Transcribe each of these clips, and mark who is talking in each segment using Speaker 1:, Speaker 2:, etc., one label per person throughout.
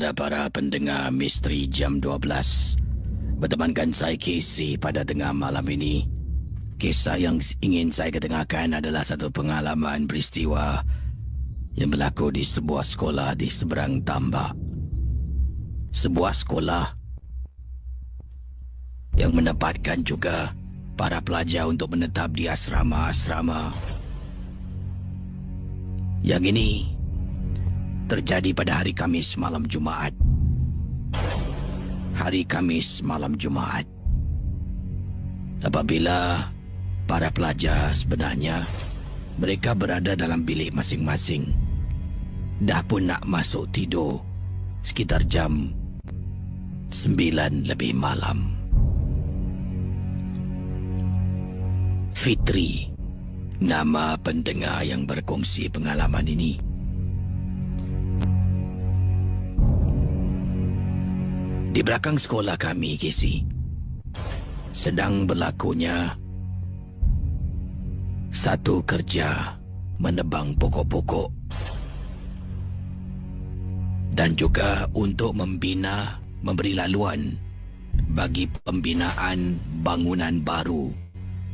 Speaker 1: kepada para pendengar Misteri Jam 12. Bertemankan saya Casey pada tengah malam ini. Kisah yang ingin saya ketengahkan adalah satu pengalaman peristiwa yang berlaku di sebuah sekolah di seberang tambak. Sebuah sekolah yang menempatkan juga para pelajar untuk menetap di asrama-asrama. Yang ini terjadi pada hari Khamis malam Jumaat. Hari Khamis malam Jumaat. Apabila para pelajar sebenarnya mereka berada dalam bilik masing-masing. Dah pun nak masuk tidur sekitar jam 9 lebih malam. Fitri, nama pendengar yang berkongsi pengalaman ini. Di belakang sekolah kami, Casey, sedang berlakunya satu kerja menebang pokok-pokok dan juga untuk memberi laluan bagi pembinaan bangunan baru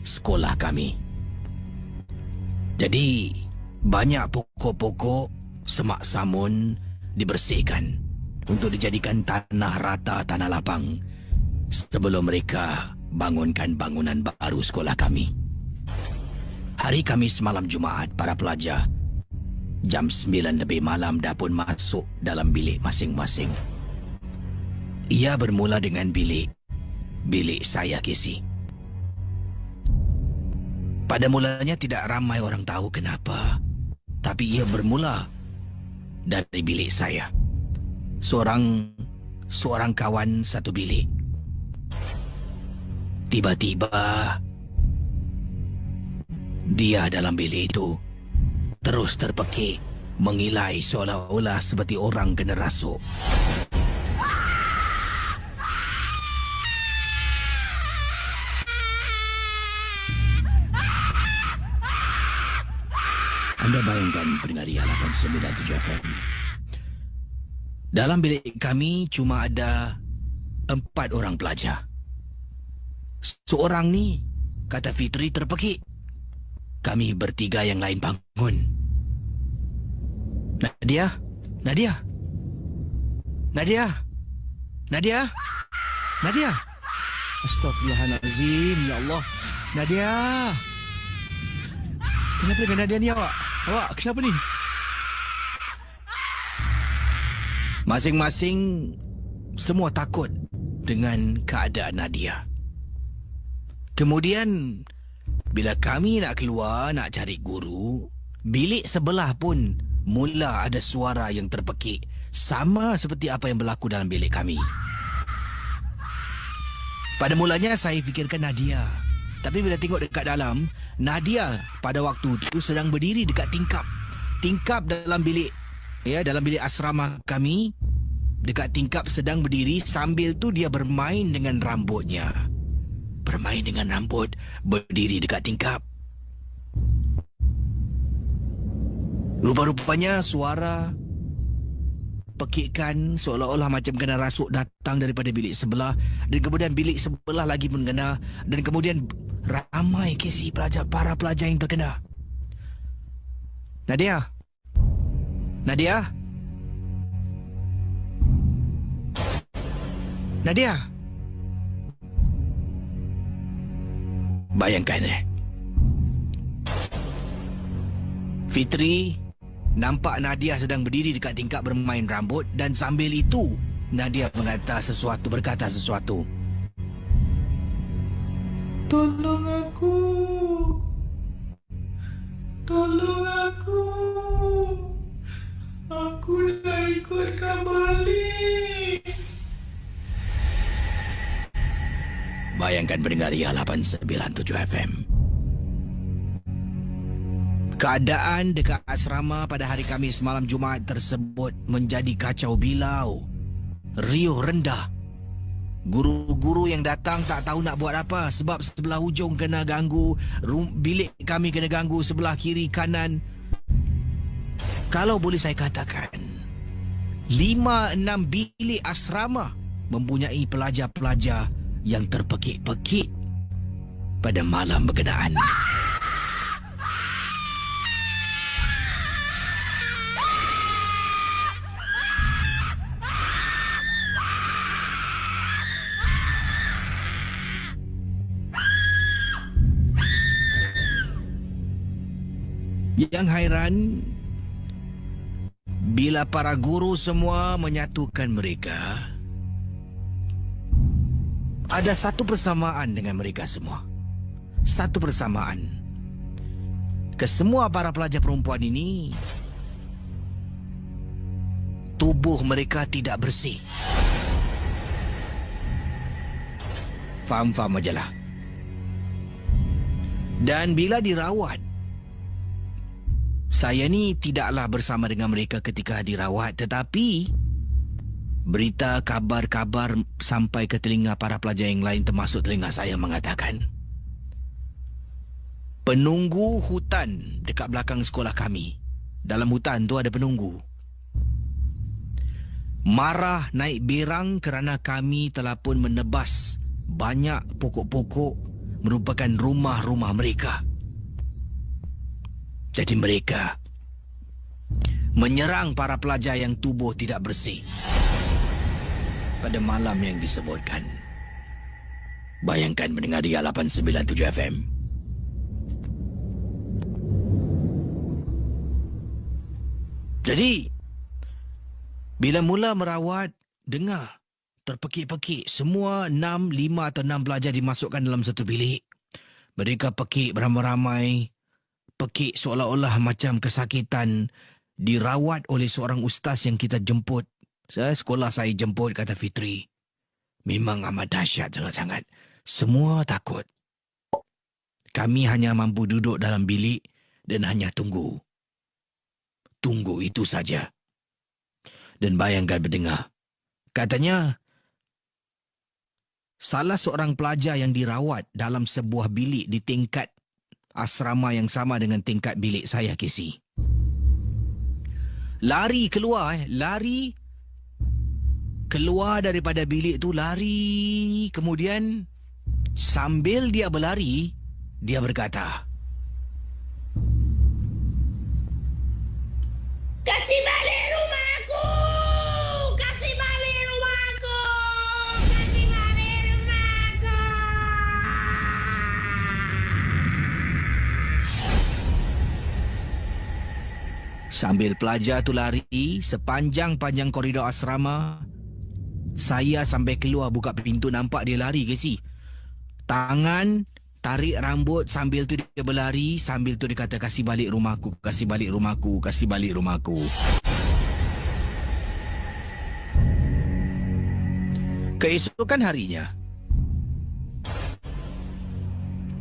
Speaker 1: sekolah kami. Jadi, banyak pokok-pokok semak samun dibersihkan untuk dijadikan tanah rata, tanah lapang sebelum mereka bangunkan bangunan baru sekolah kami. Hari Khamis malam Jumaat, para pelajar jam 9 lebih malam dah pun masuk dalam bilik masing-masing. Ia bermula dengan bilik saya, Casey. Pada mulanya tidak ramai orang tahu kenapa, tapi ia bermula dari bilik saya. Seorang kawan satu bilik. Tiba-tiba dia dalam bilik itu terus terpekik, mengilai seolah-olah seperti orang kena rasuk. Anda bayangkan pendengar 897 FM. Dalam bilik kami cuma ada 4 orang pelajar. Seorang ni, kata Fitri, terpekik. Kami bertiga yang lain bangun. Nadia. Astaghfirullahalazim, ya Allah. Nadia. Kenapa dengan Nadia ni awak? Awak kenapa ni? Masing-masing semua takut dengan keadaan Nadia. Kemudian bila kami nak keluar nak cari guru, bilik sebelah pun mula ada suara yang terpekik, sama seperti apa yang berlaku dalam bilik kami. Pada mulanya saya fikirkan Nadia. Tapi bila tengok dekat dalam, Nadia pada waktu itu sedang berdiri dekat tingkap. Tingkap dalam bilik, dalam bilik asrama kami. Dekat tingkap sedang berdiri, sambil tu dia bermain dengan rambutnya. Bermain dengan rambut, berdiri dekat tingkap. Rupa-rupanya suara pekikan seolah-olah macam kena rasuk datang daripada bilik sebelah, dan kemudian bilik sebelah lagi pun kena, dan kemudian ramai Casey para pelajar yang terkena. Nadia. Bayangkan Fitri nampak Nadia sedang berdiri dekat tingkap bermain rambut, dan sambil itu Nadia berkata sesuatu. Tolong aku. Aku nak ikut kembali. Bayangkan pendengar 897 FM. Keadaan dekat asrama pada hari Khamis malam Jumaat tersebut menjadi kacau bilau. Riuh rendah. Guru-guru yang datang tak tahu nak buat apa sebab sebelah hujung kena ganggu, bilik kami kena ganggu, sebelah kiri kanan. Kalau boleh saya katakan, 5-6 bilik asrama mempunyai pelajar-pelajar yang terpekik-pekik pada malam berkenaan. Yang hairan, bila para guru semua menyatukan mereka, ada satu persamaan dengan mereka semua. Satu persamaan. Kesemua para pelajar perempuan ini, tubuh mereka tidak bersih. Faham-faham ajalah. Dan bila dirawat, saya ni tidaklah bersama dengan mereka ketika dirawat, tetapi berita kabar-kabar sampai ke telinga para pelajar yang lain termasuk telinga saya mengatakan penunggu hutan dekat belakang sekolah kami, dalam hutan tu ada penunggu, marah naik berang kerana kami telah pun menebas banyak pokok-pokok merupakan rumah-rumah mereka. Jadi mereka menyerang para pelajar yang tubuh tidak bersih pada malam yang disebutkan. Bayangkan mendengar dia 897 FM. Jadi, bila mula merawat, dengar terpekik-pekik. Semua 5 atau 6 pelajar dimasukkan dalam satu bilik. Mereka pekik beramai-ramai. Pekik seolah-olah macam kesakitan, dirawat oleh seorang ustaz yang kita jemput. Sekolah saya jemput, kata Fitri. Memang amat dahsyat sangat-sangat. Semua takut. Kami hanya mampu duduk dalam bilik dan hanya tunggu. Tunggu itu saja. Dan bayangkan berdengar. Katanya, salah seorang pelajar yang dirawat dalam sebuah bilik di tingkat asrama yang sama dengan tingkat bilik saya, Casey, lari keluar daripada bilik tu, lari. Kemudian sambil dia berlari, dia berkata, "Kasih balik rumahku! Kasih balik rumahku! Kasih balik rumahku!" Sambil pelajar tu lari sepanjang-panjang koridor asrama, saya sampai keluar buka pintu, nampak dia lari, Casey. Tangan tarik rambut, sambil tu dia berlari, sambil tu dia kata, "Kasih balik rumahku, kasih balik rumahku, kasih balik rumahku." Keesokan harinya,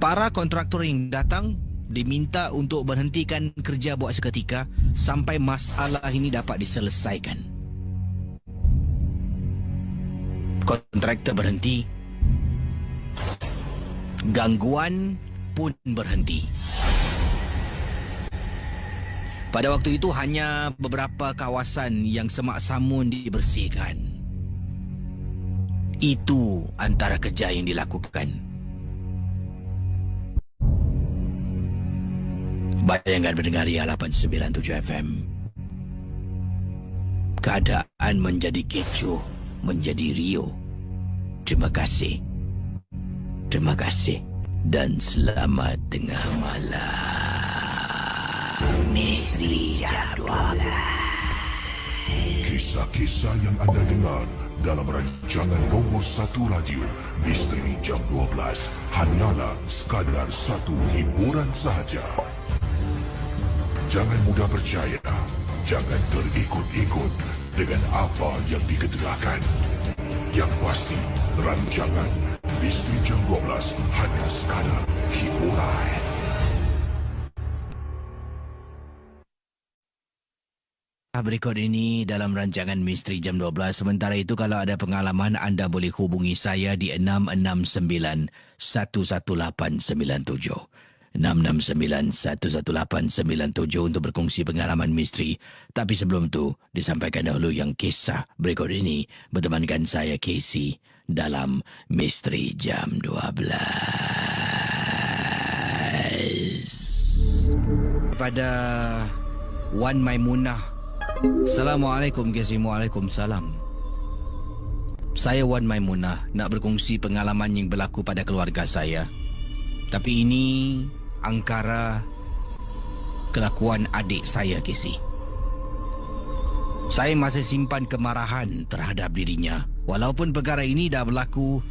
Speaker 1: para kontraktor yang datang diminta untuk berhentikan kerja buat seketika sampai masalah ini dapat diselesaikan. Kontraktor berhenti. Gangguan pun berhenti. Pada waktu itu hanya beberapa kawasan yang semak samun dibersihkan. Itu antara kerja yang dilakukan. Bayangkan mendengar 897 FM. Keadaan menjadi kecoh, menjadi riuh. Terima kasih. Terima kasih. Dan selamat tengah malam. Misteri Jam 12.
Speaker 2: Kisah-kisah yang anda dengar dalam rancangan nombor 1 radio Misteri Jam 12 hanyalah sekadar satu hiburan sahaja. Jangan mudah percaya, jangan terikut-ikut dengan apa yang diketerahkan. Yang pasti, rancangan Misteri Jam 12 hanya sekadar hiburan.
Speaker 1: Berikut ini dalam rancangan Misteri Jam 12. Sementara itu, kalau ada pengalaman, anda boleh hubungi saya di 669 11897. 669-11897 untuk berkongsi pengalaman misteri. Tapi sebelum tu, disampaikan dahulu yang kisah berikut ini bertemankan saya Casey dalam Misteri Jam 12. Pada Wan Maimunah. Assalamualaikum Casey. Waalaikumsalam. Saya Wan Maimunah nak berkongsi pengalaman yang berlaku pada keluarga saya. Tapi ini angkara kelakuan adik saya, Casey. Saya masih simpan kemarahan terhadap dirinya. Walaupun perkara ini dah berlaku,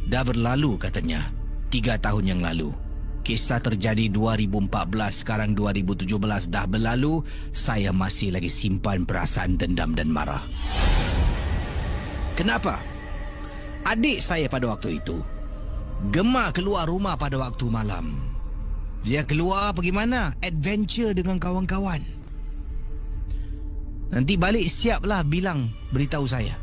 Speaker 1: dah berlalu katanya 3 tahun yang lalu. Kisah terjadi 2014, sekarang 2017 dah berlalu. Saya masih lagi simpan perasaan dendam dan marah. Kenapa? Adik saya pada waktu itu gemar keluar rumah pada waktu malam. Dia keluar pergi mana? Adventure dengan kawan-kawan. Nanti balik siaplah bilang, beritahu saya.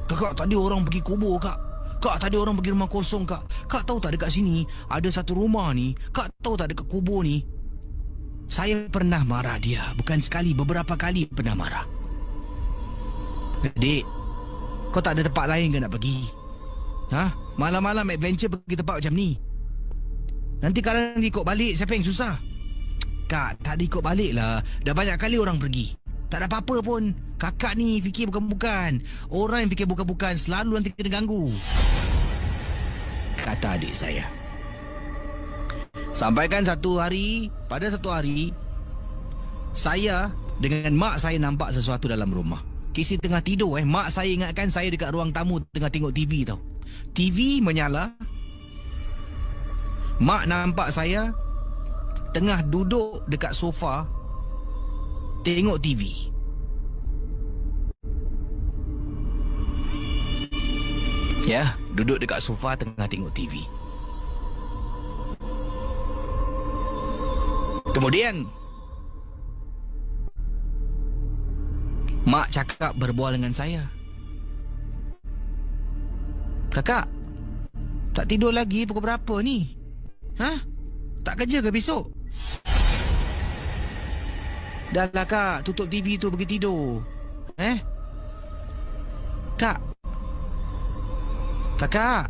Speaker 1: Kak, tadi orang pergi kubur, Kak. Kak, tadi orang pergi rumah kosong, Kak. Kak tahu tak dekat sini ada satu rumah ni. Kak tahu tak dekat kubur ni. Saya pernah marah dia. Bukan sekali, beberapa kali pernah marah. Dek, kau tak ada tempat lain ke nak pergi? Malam-malam adventure pergi tempat macam ni. Nanti kalau ikut balik, siapa yang susah? Kak, tak ada ikut balik lah. Dah banyak kali orang pergi. Tak ada apa-apa pun. Kakak ni fikir bukan-bukan. Orang yang fikir bukan-bukan selalu nanti kena ganggu, kata adik saya. Sampaikan pada satu hari, saya dengan mak saya nampak sesuatu dalam rumah. Casey tengah tidur. Mak saya ingatkan saya dekat ruang tamu tengah tengok TV tau. TV menyala. Mak nampak saya tengah duduk dekat sofa tengok TV. Ya, duduk dekat sofa tengah tengok TV. Kemudian mak cakap berbual dengan saya. Kakak, tak tidur lagi pukul berapa ni? Tak kerja ke besok? Dah lah kak, tutup TV tu pergi tidur. Kak. Kakak.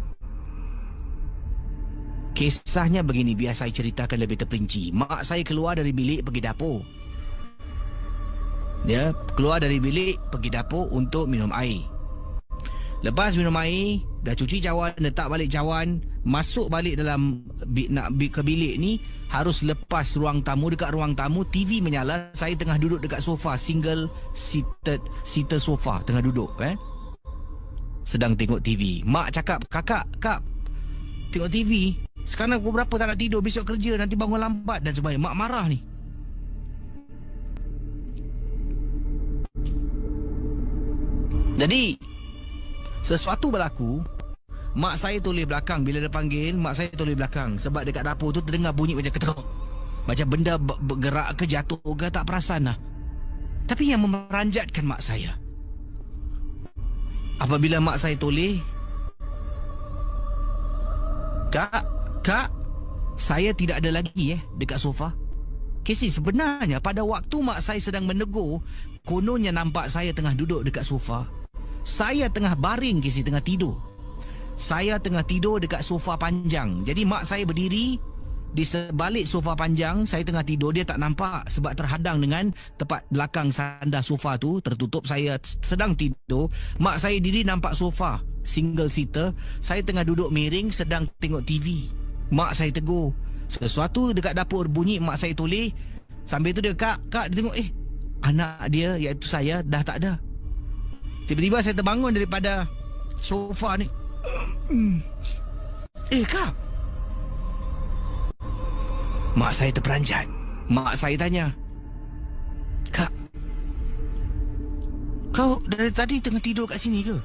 Speaker 1: Kisahnya begini, biar saya ceritakan lebih terperinci. Mak saya keluar dari bilik pergi dapur. Dia keluar dari bilik pergi dapur untuk minum air. Lepas minum air, dah cuci cawan, letak balik cawan, masuk balik dalam ke bilik ni, harus lepas ruang tamu. Dekat ruang tamu TV menyala. Saya tengah duduk dekat sofa, single seater sofa, tengah duduk sedang tengok TV. Mak cakap, Kak, tengok TV. Sekarang pukul berapa, tak nak tidur, besok kerja, nanti bangun lambat dan sebagainya. Mak marah ni. Jadi sesuatu berlaku. Mak saya toleh belakang. Bila dia panggil, mak saya toleh belakang. Sebab dekat dapur tu terdengar bunyi macam ketuk. Macam benda bergerak ke, jatuh ke, tak perasan lah. Tapi yang memeranjatkan mak saya, apabila mak saya toleh, Kak, saya tidak ada lagi dekat sofa. Casey, sebenarnya pada waktu mak saya sedang menegur, kononnya nampak saya tengah duduk dekat sofa. Saya tengah baring, Casey, tengah tidur. Saya tengah tidur dekat sofa panjang. Jadi mak saya berdiri di sebalik sofa panjang. Saya tengah tidur, dia tak nampak sebab terhadang dengan tepat belakang sandar sofa tu tertutup. Saya sedang tidur. Mak saya diri nampak sofa single seater. Saya tengah duduk miring sedang tengok TV. Mak saya tegur. Sesuatu dekat dapur bunyi, mak saya toleh. Sambil tu dia, Kak, dia tengok, anak dia iaitu saya dah tak ada. Tiba-tiba saya terbangun daripada sofa ni. Kak. Mak saya terperanjat. Mak saya tanya, Kak, kau dari tadi tengah tidur kat sini ke?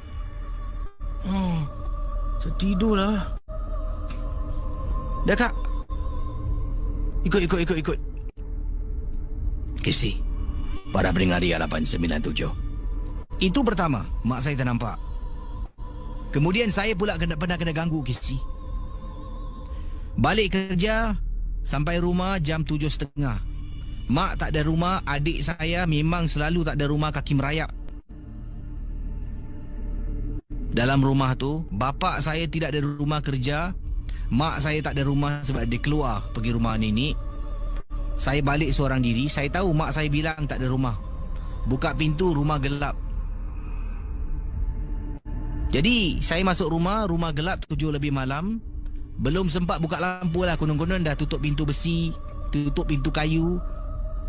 Speaker 1: Saya tidur lah. Dah Kak, Ikut. Casey, para pendengar Ria 897. Itu pertama, mak saya ternampak. Kemudian saya pula pernah kena ganggu, Casey. Balik kerja, Sampai rumah jam 7.30. Mak tak ada rumah, adik saya memang selalu tak ada rumah, kaki merayap. Dalam rumah tu, bapa saya tidak ada rumah kerja. Mak saya tak ada rumah sebab dia keluar pergi rumah nenek. Saya balik seorang diri. Saya tahu mak saya bilang tak ada rumah. Buka pintu, rumah gelap. Jadi, saya masuk rumah gelap 7 lebih malam. Belum sempat buka lampu lah. Konon-konon dah tutup pintu besi, tutup pintu kayu.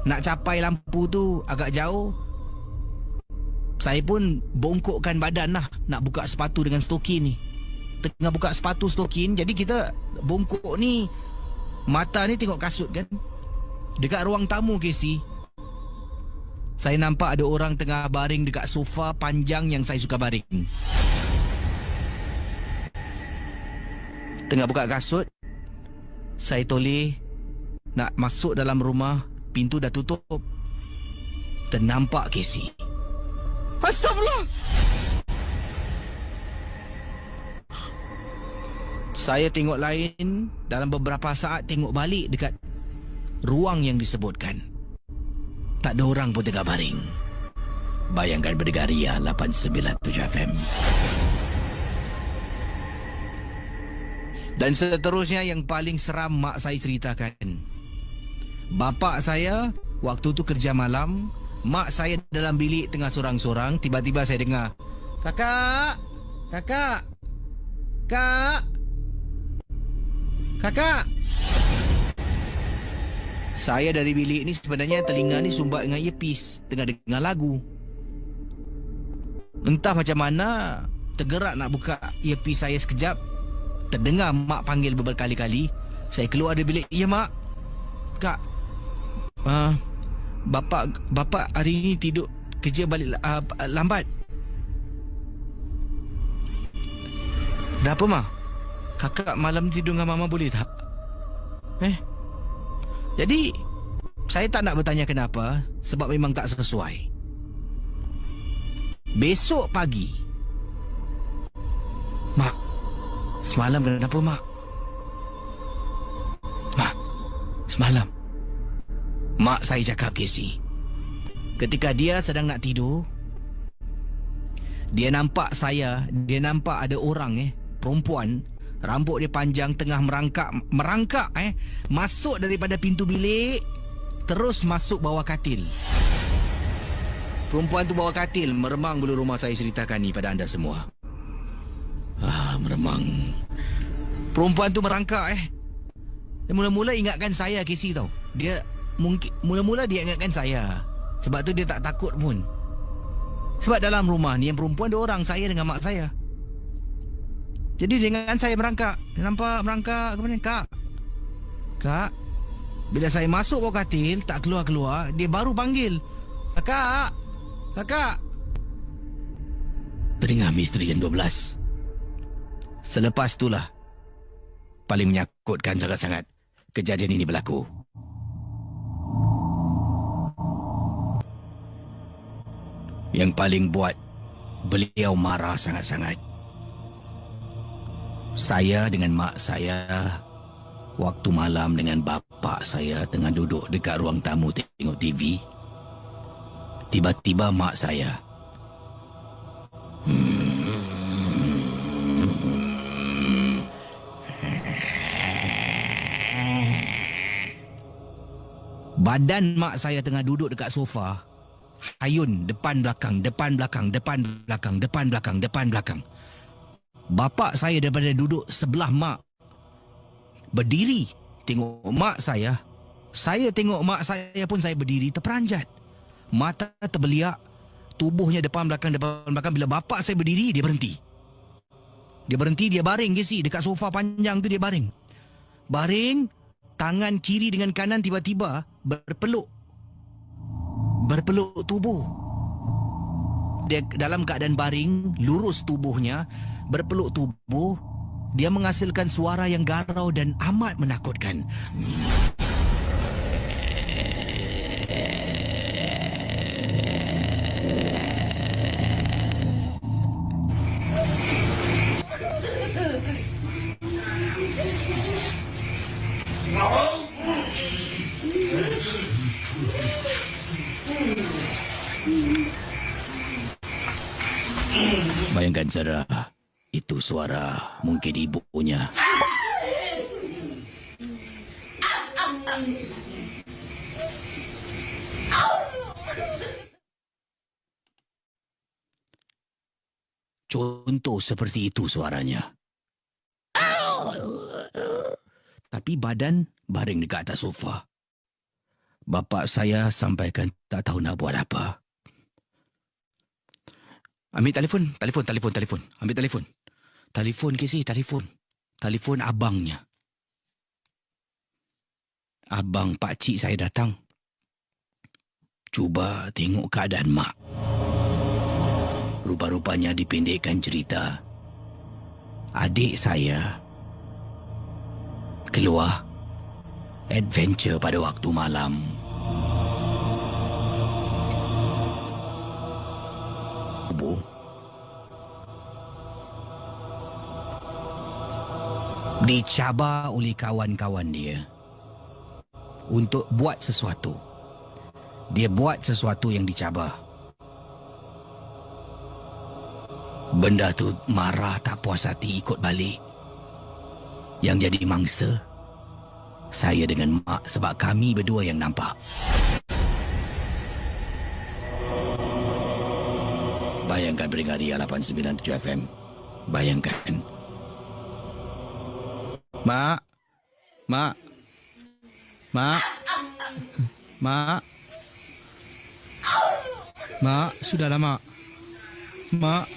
Speaker 1: Nak capai lampu tu agak jauh. Saya pun bongkokkan badan lah nak buka sepatu dengan stokin ni. Tengah buka sepatu stokin, jadi kita bongkok ni, mata ni tengok kasut kan. Dekat ruang tamu Casey, saya nampak ada orang tengah baring dekat sofa panjang yang saya suka baring. Tengah buka kasut, saya toleh nak masuk dalam rumah. Pintu dah tutup. Ternampak Casey. Astagfirullah! Saya tengok lain. Dalam beberapa saat tengok balik dekat ruang yang disebutkan. Tak ada orang pun tengah baring. Bayangkan pendengar Ria 897 FM. Dan seterusnya yang paling seram mak saya ceritakan. Bapa saya waktu tu kerja malam. Mak saya dalam bilik tengah sorang-sorang. Tiba-tiba saya dengar, Kakak! Kakak! Kak! Kakak! Saya dari bilik ni sebenarnya telinga ni sumbat dengan earpiece. Tengah dengar lagu. Entah macam mana, tergerak nak buka earpiece saya sekejap. Terdengar mak panggil berkali-kali. Saya keluar dari bilik. Ya mak. Kak, Bapa hari ni tidur kerja balik lambat. Kenapa mak? Kakak malam tidur dengan mama boleh tak? Jadi saya tak nak bertanya kenapa, sebab memang tak sesuai. Besok pagi, mak, semalam kenapa mak? Mak, semalam mak saya cakap Casey, ketika dia sedang nak tidur, dia nampak ada orang perempuan, rambut dia panjang, tengah merangkak masuk daripada pintu bilik, terus masuk bawah katil. Perempuan tu bawa katil, meremang bulu rumah saya ceritakan ni pada anda semua. Meremang. Perempuan tu merangkak Dia mula-mula ingatkan saya Casey tau. Mula-mula dia ingatkan saya. Sebab tu dia tak takut pun. Sebab dalam rumah ni yang perempuan ada orang, saya dengan mak saya. Jadi dengan saya merangkak. Dia nampak merangkak kemudian, Kak. Bila saya masuk bawah katil, tak keluar-keluar, dia baru panggil, Kakak. Terdengar misteri jam 12. Selepas itulah paling menyakutkan sangat-sangat kejadian ini berlaku. Yang paling buat beliau marah sangat-sangat, saya dengan mak saya waktu malam dengan bapa saya tengah duduk dekat ruang tamu tengok TV. Tiba-tiba mak saya badan mak saya tengah duduk dekat sofa, hayun depan belakang. Bapa saya daripada duduk sebelah mak, berdiri tengok mak saya. Saya tengok mak saya pun, saya berdiri terperanjat. Mata terbeliak, tubuhnya depan belakang. Bila bapa saya berdiri, dia berhenti. Dia baring Casey dekat sofa panjang tu, dia baring. Tangan kiri dengan kanan tiba-tiba berpeluk tubuh. Dia dalam keadaan baring, lurus tubuhnya, berpeluk tubuh. Dia menghasilkan suara yang garau dan amat menakutkan. Bayangkan saudara, itu suara mungkin ibunya. Contoh seperti itu suaranya. Tapi badan baring dekat atas sofa. Bapa saya sampaikan tak tahu nak buat apa. Ambil telefon. Ambil telefon. Telefon Casey, telefon. Telefon abangnya. Abang pakcik saya datang. Cuba tengok keadaan mak. Rupa-rupanya dipendekkan cerita. Adik saya keluar adventure pada waktu malam. Dicabar oleh kawan-kawan dia untuk buat sesuatu. Dia buat sesuatu yang dicabar. Benda tu marah tak puas hati ikut balik. Yang jadi mangsa saya dengan mak sebab kami berdua yang nampak. Bayangkan pendengar Ria 897 FM. Bayangkan. Mak. Mak, sudahlah mak. Mak.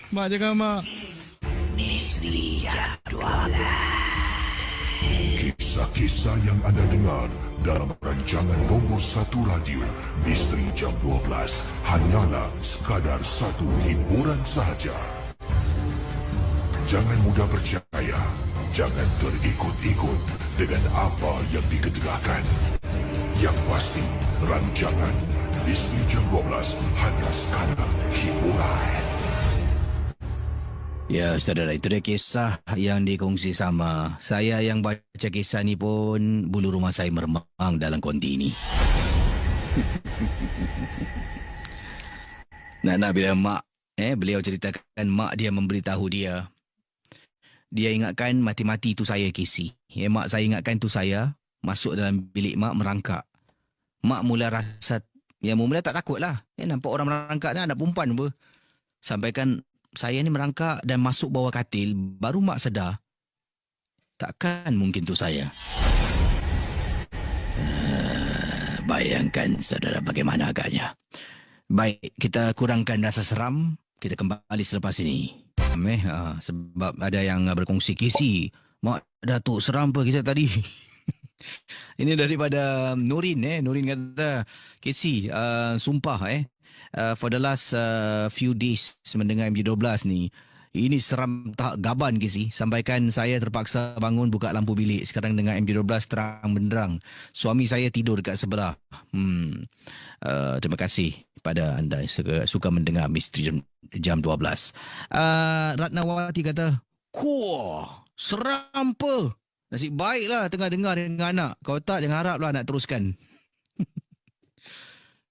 Speaker 1: Mak jangan mak. Misteri Jam 12.
Speaker 2: Kisah-kisah yang anda dengar dalam rancangan nombor 1 radio Misteri Jam 12 hanyalah sekadar satu hiburan sahaja. Jangan mudah percaya, jangan terikut-ikut dengan apa yang diketerahkan. Yang pasti, rancangan Misteri Jam 12 hanya sekadar hiburan.
Speaker 1: Ya, saudara, itu dia kisah yang dikongsi sama. Saya yang baca kisah ni pun bulu rumah saya meremang dalam konti ini. Nak bila mak, beliau ceritakan mak dia memberitahu dia. Dia ingatkan mati-mati tu saya Casey. Mak saya ingatkan tu saya masuk dalam bilik mak merangkak. Mak mula rasa, mula tak takut lah. Nampak orang merangkak ni anak perempuan apa. Sampaikan saya ni merangkak dan masuk bawah katil, baru mak sedar. Takkan mungkin tu saya. Bayangkan saudara bagaimana agaknya. Baik, kita kurangkan rasa seram. Kita kembali selepas ini. Sebab ada yang berkongsi Casey. Mak Datuk seram apa kisah tadi? Ini daripada Nurin. Nurin kata, Casey, sumpah for the last few days mendengar MJ12 ni, ini seram tak gaban Casey. Sampaikan saya terpaksa bangun buka lampu bilik. Sekarang dengar MJ12 terang benderang. Suami saya tidur dekat sebelah. Terima kasih pada anda yang suka mendengar Misteri Jam 12. Ratnawati kata, kuah, seram apa? Nasib baiklah tengah dengar dengan anak. Kalau tak, jangan haraplah nak teruskan.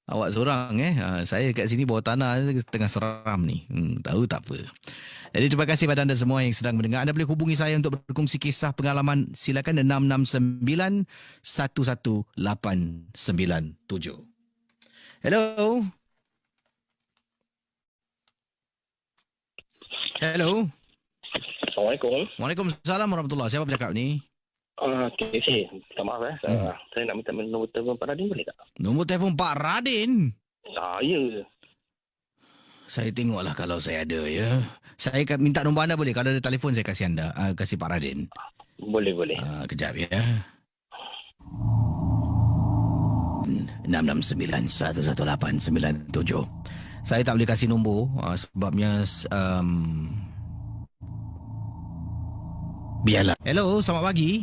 Speaker 1: Awak seorang saya kat sini bawah tanah tengah seram ni. Tahu tak apa. Jadi terima kasih pada anda semua yang sedang mendengar. Anda boleh hubungi saya untuk berkongsi kisah pengalaman. Silakan 669 11897. Hello. Hello.
Speaker 3: Assalamualaikum.
Speaker 1: Waalaikumsalam warahmatullahi. Siapa bercakap ni?
Speaker 3: Casey, minta maaf saya nak minta nombor telefon Pak Radin boleh tak?
Speaker 1: Nombor telefon Pak Radin?
Speaker 3: Saya.
Speaker 1: Saya tengoklah kalau saya ada ya. Saya minta nombor anda boleh? Kalau ada telefon saya kasih anda, kasih Pak Radin.
Speaker 3: Boleh.
Speaker 1: Kejap ya. 669 11897. Saya tak boleh kasih nombor sebabnya biarlah. Hello, selamat pagi.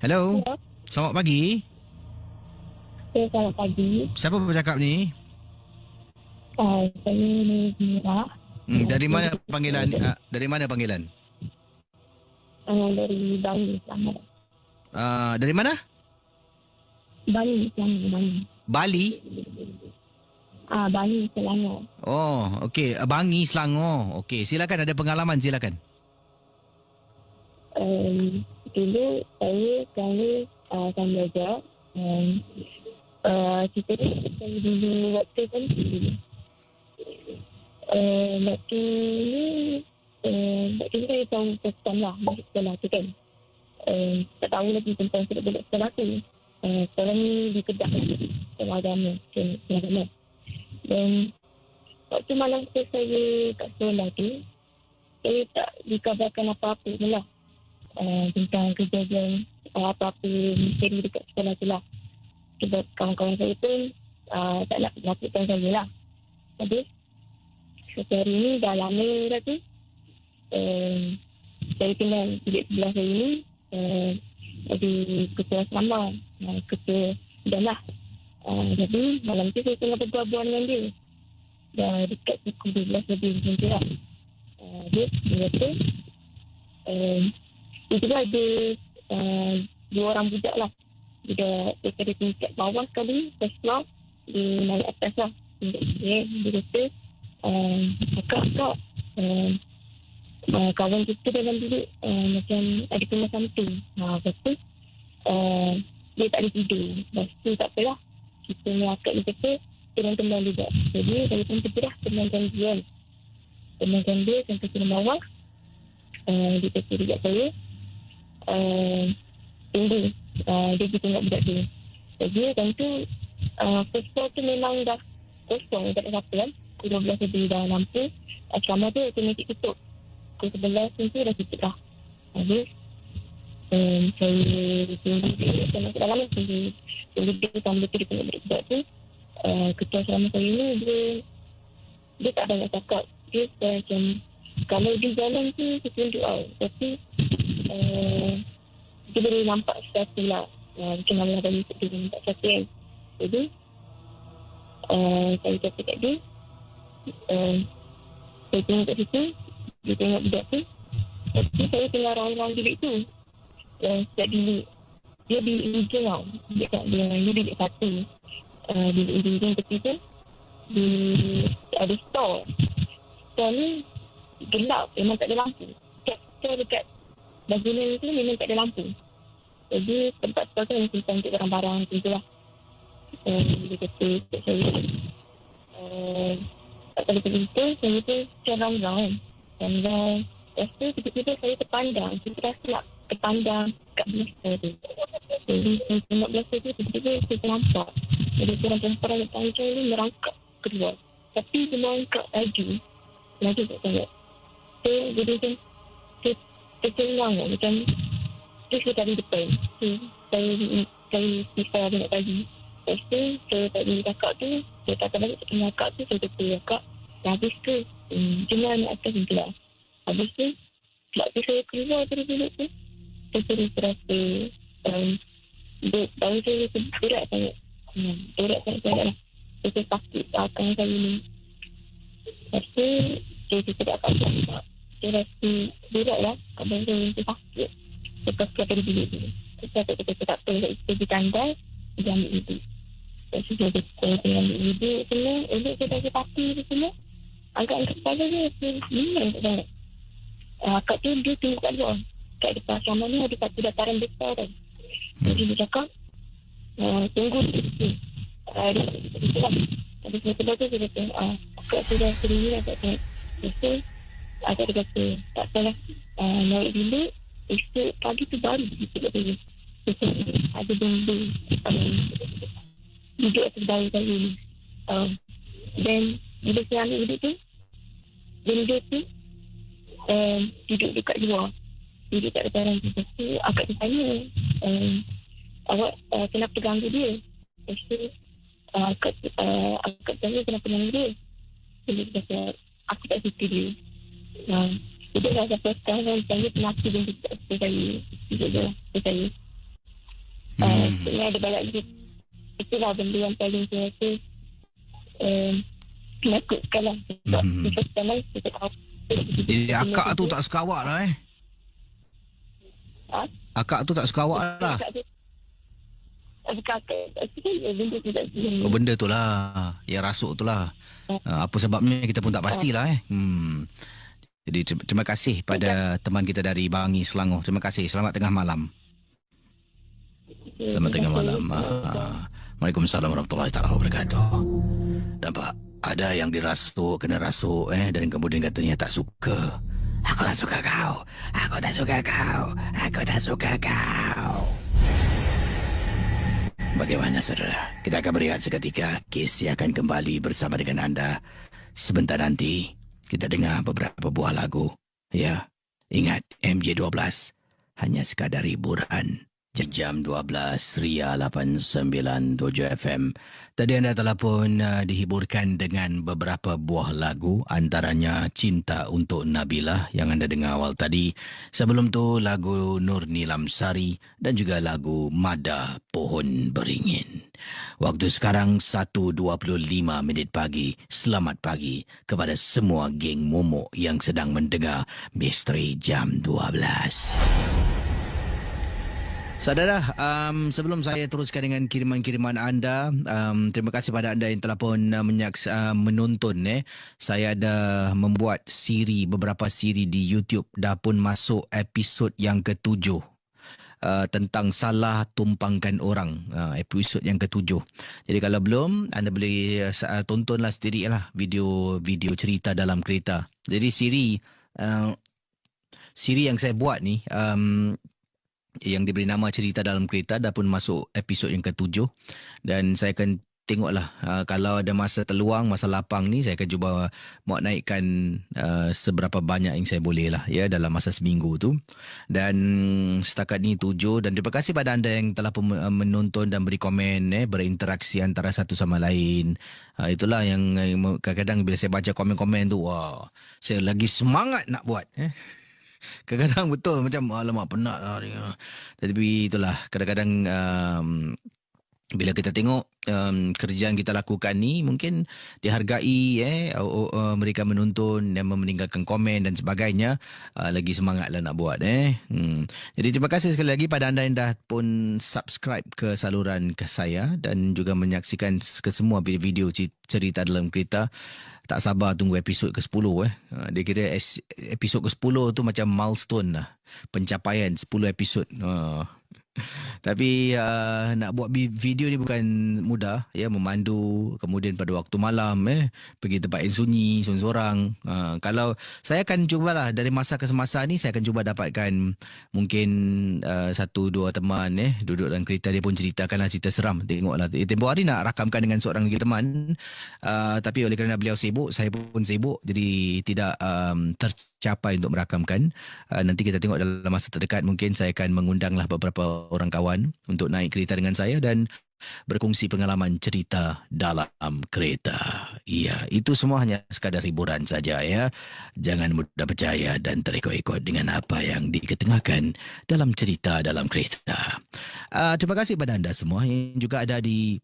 Speaker 1: Hello. Selamat pagi.
Speaker 4: Selamat pagi.
Speaker 1: Siapa bercakap ni?
Speaker 4: Saya Mira.
Speaker 1: Dari mana panggilan? Dari mana panggilan?
Speaker 4: Dari Bangi, Selangor.
Speaker 1: Dari mana?
Speaker 4: Bali, Selangor, Bali.
Speaker 1: Bali?
Speaker 4: Bali, Selangor.
Speaker 1: Oh, okey. Bangi, Selangor. Okey, silakan, ada pengalaman, silakan.
Speaker 4: Dulu saya akan belajar. Kita saya dulu waktu kan dulu. Waktu ni saya tahu pesan lah masuk sekolah tu kan. Tak tahu lagi tentang budak sekolah tu. Sekarang ni di Kedah lah. Sekolah agama. Dan waktu malam tu saya kat sekolah tu, saya tak dikabarkan apa-apa tu lah. Tentang kejadian apa-apa misteri dekat sekolah tu lah. Sebab kawan-kawan saya pun tak nak melakukan saya lah. Habis, satu hari ni dah lama dah tu, saya kenal bilik sebelah saya ni, jadi ketua asrama, ketua dan lah. Jadi malam tu saya tengah berbual-bual dengan dia. Dah dekat pukul 12 lebih macam tu lah. Dia kata, dia juga ada 2 orang budak lah. Dia daripada tingkat bawah sekali, first floor, dia naik atas lah. Dia kata, Kak, kawan kita dalam bilik macam ada kena something. Lepas tu, dia tak ada tidur. Lepas tu tak apalah. Kita ni akak dia kata, tenang-tenang juga. Jadi, saya pun tergerak tenangkan dia kan. Tenangkan dia sampai ke bawah. Dia kata dekat saya, tunggu. Dia pergi tengok budak tu. Jadi, time tu, first floor tu memang dah kosong. Tak ada siapa kan. Pukul 12 lebih dah lampu. Asrama tu automatik tutup. Pukul 11 tu dah tutup dah. Habis, saya tunggu dia. Saya masuk dalam tunggu dia sambil tu dia tengok budak tu. Ketua asrama saya ni, dia tak banyak cakap. Dia macam, kalau dia jalan tu, dia tunjuk tau. Tapi, dia boleh nampak sesuatu lah. Macam mana dari dia nampak sesuatu kan. Jadi, saya kata kat dia, saya tengok kat situ, dia tengok budak tu. Tapi saya tengah orang-orang bilik tu. Setiap bilik, dia bilik hijau tau. Dia bilik satu. Bilik hijau tepi tu, ada store. Store ni gelap, memang tak ada lampu. Store dekat bahagian tu memang tak ada lampu. Jadi tempat store tu memang simpan untuk barang-barang macam tu lah. Dia kata kat saya, tak tahu pergi situ, saya tu macam round-round kan. Dan lepas tu tiba-tiba saya terpandang, saya terasa nak terpandang kat blaster tu. Jadi saya tengok blaster tu, tiba-tiba saya ternampak. Jadi orang perempuan yang panjang ni merangkak keluar. Tapi dia merangkak laju tak tengok. Jadi macam tercengang macam tu saya tadi depan. Saya sifar tengok tadi. Lepas tu saya tadi kakak tu, saya kata balik dengan kakak tu, saya kata kakak, dah habis ke? Jangan naik atas ni keluar. Habis tu, waktu saya keluar dari bilik tu, saya terasa baru saya berat sangat. Berat sangat lah. Saya sakit belakang saya ni. Lepas tu, saya cakap kat kakak, saya rasa berat lah. Abang saya sakit. Lepas keluar dari bilik tu. Saya kata tak apa, saya pergi tandai, dia ambil wuduk. Lepas tu saya ambil wuduk semua. Elok saya bagi pati tu semua. Angkat kepala dia, saya minum tak sangat. Akak tu dia tunggu kat luar. Kat depan asrama ni ada satu dataran besar kan. Jadi dia cakap, tunggu di situ. Habis setelah tu dia kata, akak sudah sendiri lah tak tengok. Lepas tu, akak dia kata, tak salah. Naik bilik, esok pagi tu baru kita kat saya. Ada benda duduk atas bayi saya ni. Dan bila saya ambil duduk tu, benda tu duduk dekat luar. Duduk kat dataran tu. Lepas tu akak dia tanya, awak kenapa ganggu dia? Lepas tu akak tanya kenapa ganggu dia. Dia kata, aku tak suka dia. Jadi dah sampai sekarang saya kenapa dia tak suka saya. Duduk je lah saya. Sebenarnya ada banyak lagi. Itulah benda yang paling saya rasa menakutkan lah. Sebab first time saya tahu.
Speaker 1: Jadi akak tu tak suka awak lah Akak tu tak suka awak lah.
Speaker 4: Kakak benda tu tak suka.
Speaker 1: Oh, benda tu lah. Yang rasuk tu lah. Apa sebabnya kita pun tak pastilah Jadi terima kasih pada teman kita dari Bangi, Selangor. Terima kasih. Selamat tengah malam. Selamat tengah malam. Waalaikumsalam warahmatullahi taala wabarakatuh. Nampak? Ada yang dirasuk, kena rasuk dan kemudian katanya tak suka. Aku tak suka kau. Aku tak suka kau. Aku tak suka kau. Bagaimana saudara? Kita akan berehat seketika. Kes akan kembali bersama dengan anda. Sebentar nanti kita dengar beberapa buah lagu. Ya, ingat MJ12 hanya sekadar hiburan. Jam 12 Ria 897 FM. Tadi anda telah pun dihiburkan dengan beberapa buah lagu, antaranya Cinta Untuk Nabila yang anda dengar awal tadi. Sebelum tu lagu Nur Nilam Sari dan juga lagu Mada Pohon Beringin. Waktu sekarang 1.25 pagi. Selamat pagi kepada semua geng momok yang sedang mendengar Misteri Jam 12. Saudara, sebelum saya teruskan dengan kiriman-kiriman anda, terima kasih pada anda yang telah pun menonton. Saya ada membuat beberapa siri di YouTube, dah pun masuk episod yang ke-7. Tentang salah tumpangkan orang, episod yang ke-7. Jadi kalau belum, anda boleh tontonlah sendiri lah video cerita dalam kereta. Jadi siri yang saya buat ni, yang diberi nama Cerita Dalam Kereta dah pun masuk episod yang ke-7 dan saya akan tengoklah kalau ada masa terluang, masa lapang ni saya akan cuba mau naikkan seberapa banyak yang saya boleh lah dalam masa seminggu tu. Dan setakat ni 7 dan terima kasih pada anda yang telah pun menonton dan beri komen, berinteraksi antara satu sama lain. Itulah yang kadang-kadang bila saya baca komen-komen tu, wah, saya lagi semangat nak buat. Kadang-kadang betul macam alamak penat lah ni. Tapi itulah kadang-kadang bila kita tengok kerjaan kita lakukan ni mungkin dihargai, mereka menonton dan meninggalkan komen dan sebagainya, lagi semangat lah nak buat. Jadi terima kasih sekali lagi pada anda yang dah pun subscribe ke saluran ke saya dan juga menyaksikan ke semua video-video Cerita Dalam Kereta. Tak sabar tunggu episod ke-10. Dia kira episod ke-10 tu macam milestone lah. Pencapaian 10 episod. Tapi nak buat video ni bukan mudah, memandu kemudian pada waktu malam pergi tempat yang sunyi seorang-seorang. Kalau saya akan cubalah dari masa ke semasa ni, saya akan cuba dapatkan mungkin 1-2 teman duduk dalam kereta, dia pun ceritakanlah cerita seram. Tengoklah tempoh hari nak rakamkan dengan seorang lagi teman, tapi oleh kerana beliau sibuk, saya pun sibuk, jadi tidak tercapai untuk merakamkan. Nanti kita tengok dalam masa terdekat, mungkin saya akan mengundanglah beberapa orang kawan untuk naik kereta dengan saya dan berkongsi pengalaman cerita dalam kereta. Ya, itu semua hanya sekadar hiburan saja ya. Jangan mudah percaya dan terikut-ikut dengan apa yang diketengahkan dalam cerita dalam kereta. Terima kasih pada anda semua yang juga ada di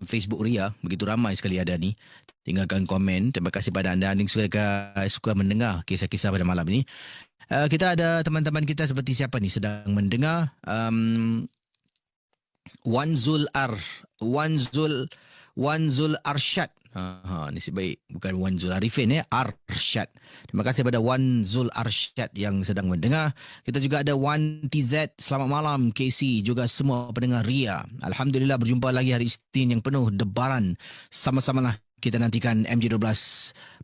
Speaker 1: Facebook Ria, begitu ramai sekali ada ni. Tinggalkan komen. Terima kasih pada anda yang suka mendengar kisah-kisah pada malam ini. Kita ada teman-teman kita seperti siapa ni sedang mendengar. Wanzul Arsyad. Ni baik, bukan Wanzul Arifin Arsyad. Terima kasih pada Wanzul Arsyad yang sedang mendengar. Kita juga ada Wan TZ. Selamat malam KC, juga semua pendengar Ria. Alhamdulillah berjumpa lagi hari Isnin yang penuh debaran. Sama-sama lah kita nantikan MJ12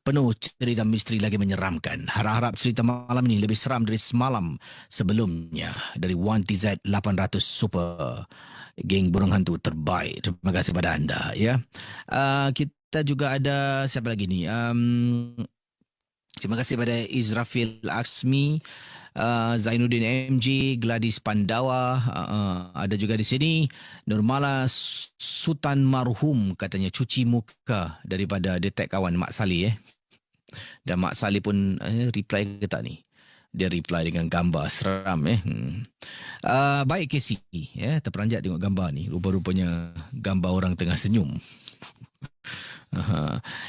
Speaker 1: penuh cerita misteri lagi menyeramkan. Harap-harap cerita malam ini lebih seram dari semalam sebelumnya. Dari 1TZ 800 Super, geng burung hantu terbaik. Terima kasih pada anda ya. Kita juga ada siapa lagi ni? Terima kasih pada Izrafil Aksmi, Zainuddin MG, Gladys Pandawa, ada juga di sini Nurmala Sultan Marhum, katanya cuci muka daripada detek kawan Mak Sali dan Mak Sali pun reply ke tak ni? Dia reply dengan gambar seram baik Casey terperanjat tengok gambar ni, rupa-rupanya gambar orang tengah senyum.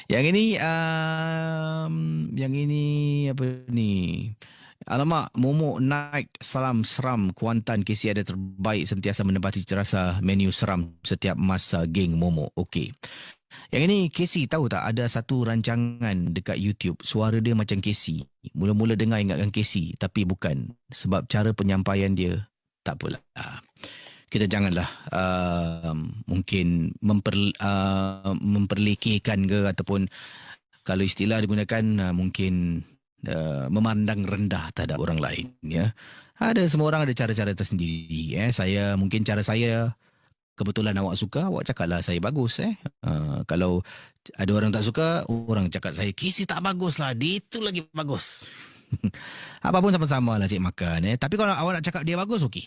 Speaker 1: Yang ini apa ni? Alamak, momok naik, salam seram, Kuantan, KC ada terbaik, sentiasa menempati terasa menu seram setiap masa, geng momok. Okey. Yang ini KC tahu tak, ada satu rancangan dekat YouTube, suara dia macam KC. Mula-mula dengar ingatkan KC, tapi bukan. Sebab cara penyampaian dia, tak apalah. Kita janganlah mungkin memperlekehkan ke, ataupun kalau istilah digunakan mungkin memandang rendah terhadap orang lain, ya. Ada, semua orang ada cara-cara tersendiri, saya mungkin cara saya kebetulan awak suka, awak cakaplah saya bagus, kalau ada orang tak suka, orang cakap saya KC tak bagus lah, dia tu lagi bagus. Apapun sama-sama lah cik makan, Tapi kalau awak nak cakap dia bagus, okey.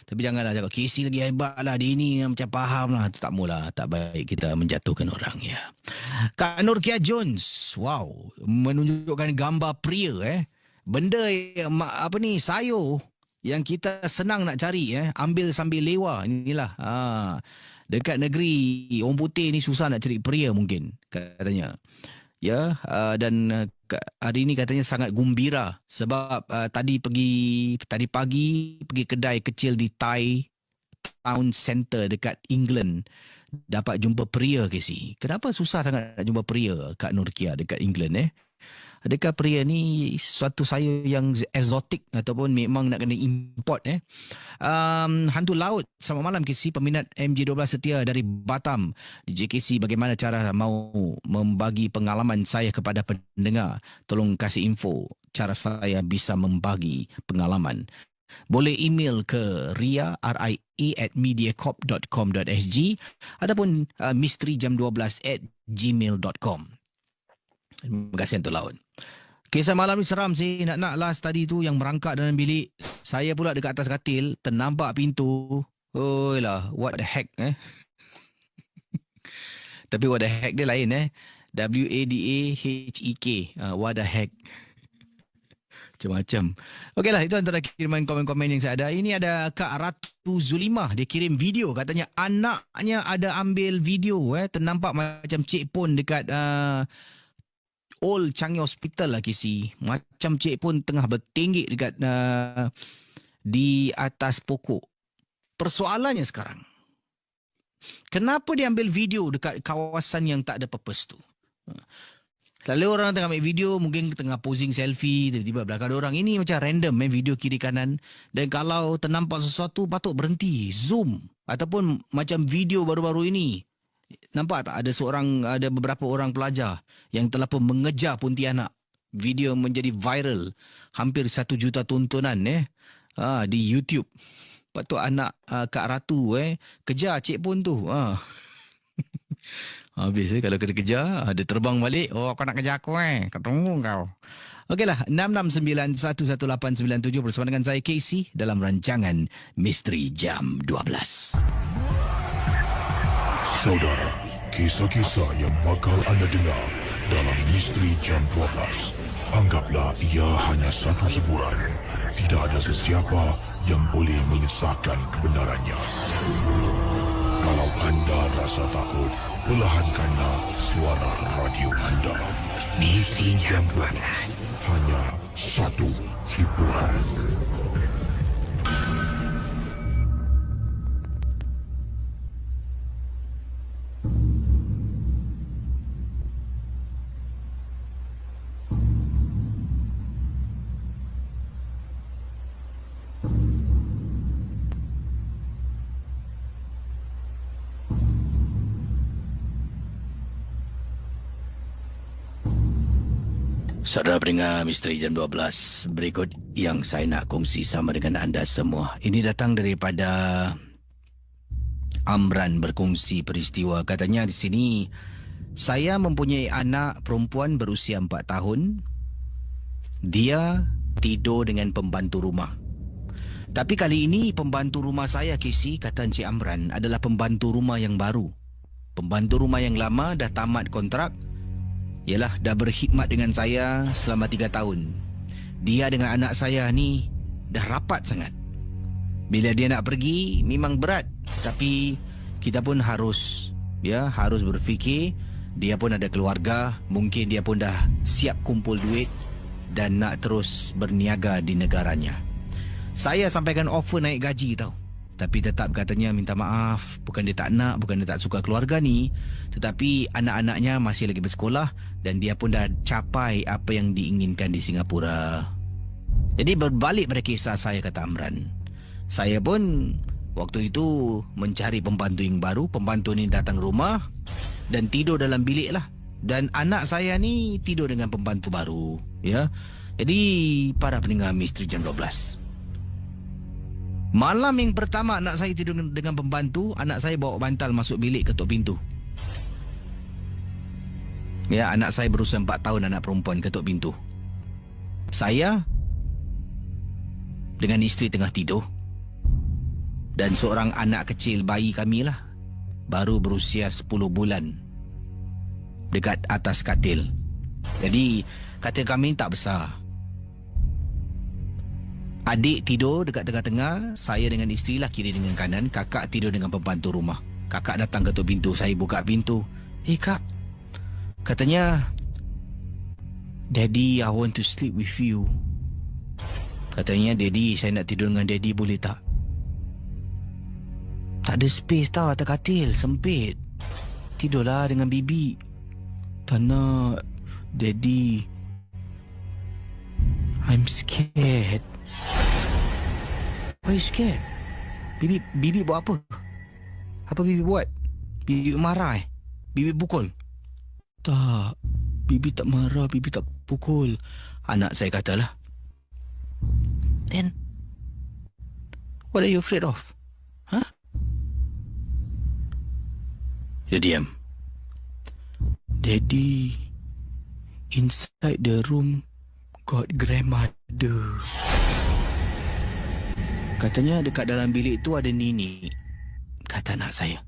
Speaker 1: Tapi janganlah cakap KC lagi hebat lah, dia ni macam faham lah. Itu tak maulah, tak baik kita menjatuhkan orang, ya. Kak Nurkia Jones, wow, menunjukkan gambar pria, benda yang sayur yang kita senang nak cari, ambil sambil lewa. Inilah dekat negeri orang putih ni susah nak cari pria mungkin, katanya. Ya, dan hari ini katanya sangat gembira sebab tadi pagi pergi kedai kecil di Thai Town Centre dekat England, dapat jumpa pria, KC. Kenapa susah sangat nak jumpa pria, Kak Nurkia, dekat England, Adakah pria ni suatu sayur yang eksotik ataupun memang nak kena import, Hantu laut, selamat malam KC, peminat MJ12 setia dari Batam. DJ KC, bagaimana cara mau membagi pengalaman saya kepada pendengar? Tolong kasih info cara saya bisa membagi pengalaman. Boleh email ke ria@mediacorp.com.sg ataupun misterijam12@gmail.com. Terima kasih Hantu laut. Kisah malam ni seram sih. Nak last tadi tu yang merangkak dalam bilik. Saya pula dekat atas katil, ternampak pintu. Oh lah, what the heck, Tapi what the heck dia lain, WADAHEK. What the heck. Macam-macam. Okeylah, itu antara kiriman komen-komen yang saya ada. Ini ada Kak Ratu Zulimah. Dia kirim video. Katanya anaknya ada ambil video, ternampak macam Cik Pon dekat Old Changi Hospital lah, KC. Macam Cik Pon tengah bertinggik dekat di atas pokok. Persoalannya sekarang, kenapa dia ambil video dekat kawasan yang tak ada purpose tu? Selalu orang tengah ambil video, mungkin tengah posing selfie, tiba-tiba belakang ada orang. Ini macam random, video kiri kanan. Dan kalau ternampak sesuatu, patut berhenti, zoom. Ataupun macam video baru-baru ini, nampak tak ada beberapa orang pelajar yang telah pun mengejar Pontianak. Video menjadi viral, hampir 1 juta tontonan di YouTube. Patut anak Kak Ratu kejar Cik Pon tu. Habis kalau kena kejar, ada terbang balik. Oh, kau nak kejar aku kau tunggu kau. Okeylah, 66911897 bersama dengan saya KC dalam rancangan Misteri Jam 12.
Speaker 2: Saudara, kisah-kisah yang bakal anda dengar dalam Misteri Jam 12, anggaplah ia hanya satu hiburan. Tidak ada sesiapa yang boleh mengesahkan kebenarannya. Kalau anda rasa takut, perlahankanlah suara radio anda. Misteri Jam 12, hanya satu hiburan.
Speaker 1: Saudara pendengar Misteri Jam 12, berikut yang saya nak kongsi sama dengan anda semua. Ini datang daripada Amran berkongsi peristiwa. Katanya di sini, saya mempunyai anak perempuan berusia 4 tahun. Dia tidur dengan pembantu rumah. Tapi kali ini pembantu rumah saya, KC, kata Encik Amran, adalah pembantu rumah yang baru. Pembantu rumah yang lama dah tamat kontrak. Yalah, dah berkhidmat dengan saya selama 3 tahun. Dia dengan anak saya ni dah rapat sangat. Bila dia nak pergi memang berat, tapi kita pun harus berfikir. Dia pun ada keluarga, mungkin dia pun dah siap kumpul duit dan nak terus berniaga di negaranya. Saya sampaikan offer naik gaji tau. Tapi tetap katanya minta maaf. Bukan dia tak nak, bukan dia tak suka keluarga ni. Tetapi anak-anaknya masih lagi bersekolah dan dia pun dah capai apa yang diinginkan di Singapura. Jadi berbalik pada kisah saya, kata Amran. Saya pun waktu itu mencari pembantu yang baru. Pembantu ni datang rumah dan tidur dalam bilik lah. Dan anak saya ni tidur dengan pembantu baru. Ya. Jadi para pendengar Misteri Jam 12. Malam yang pertama anak saya tidur dengan pembantu, anak saya bawa bantal masuk bilik, ketuk pintu. Ya, anak saya berusia 4 tahun, anak perempuan, ketuk pintu. Saya dengan isteri tengah tidur. Dan seorang anak kecil, bayi kami lah, baru berusia 10 bulan, dekat atas katil. Jadi katil kami tak besar. Adik tidur dekat tengah-tengah, saya dengan isteri lah kiri dengan kanan, kakak tidur dengan pembantu rumah. Kakak datang ketuk pintu, saya buka pintu. Kak, katanya, Daddy, I want to sleep with you. Katanya, Daddy, saya nak tidur dengan Daddy, boleh tak? Tak ada space tau atas katil, sempit. Tidurlah dengan bibi. Tak nak, Daddy. I'm scared. Why you scared? Bibi buat apa? Apa bibi buat? Bibi marah Bibi pukul? Tak. Bibi tak marah, bibi tak pukul. Anak saya katalah. Then, what are you afraid of? Huh? Dia diam. Daddy, inside the room got grandmother. Katanya dekat dalam bilik tu ada Nini. Kata anak saya.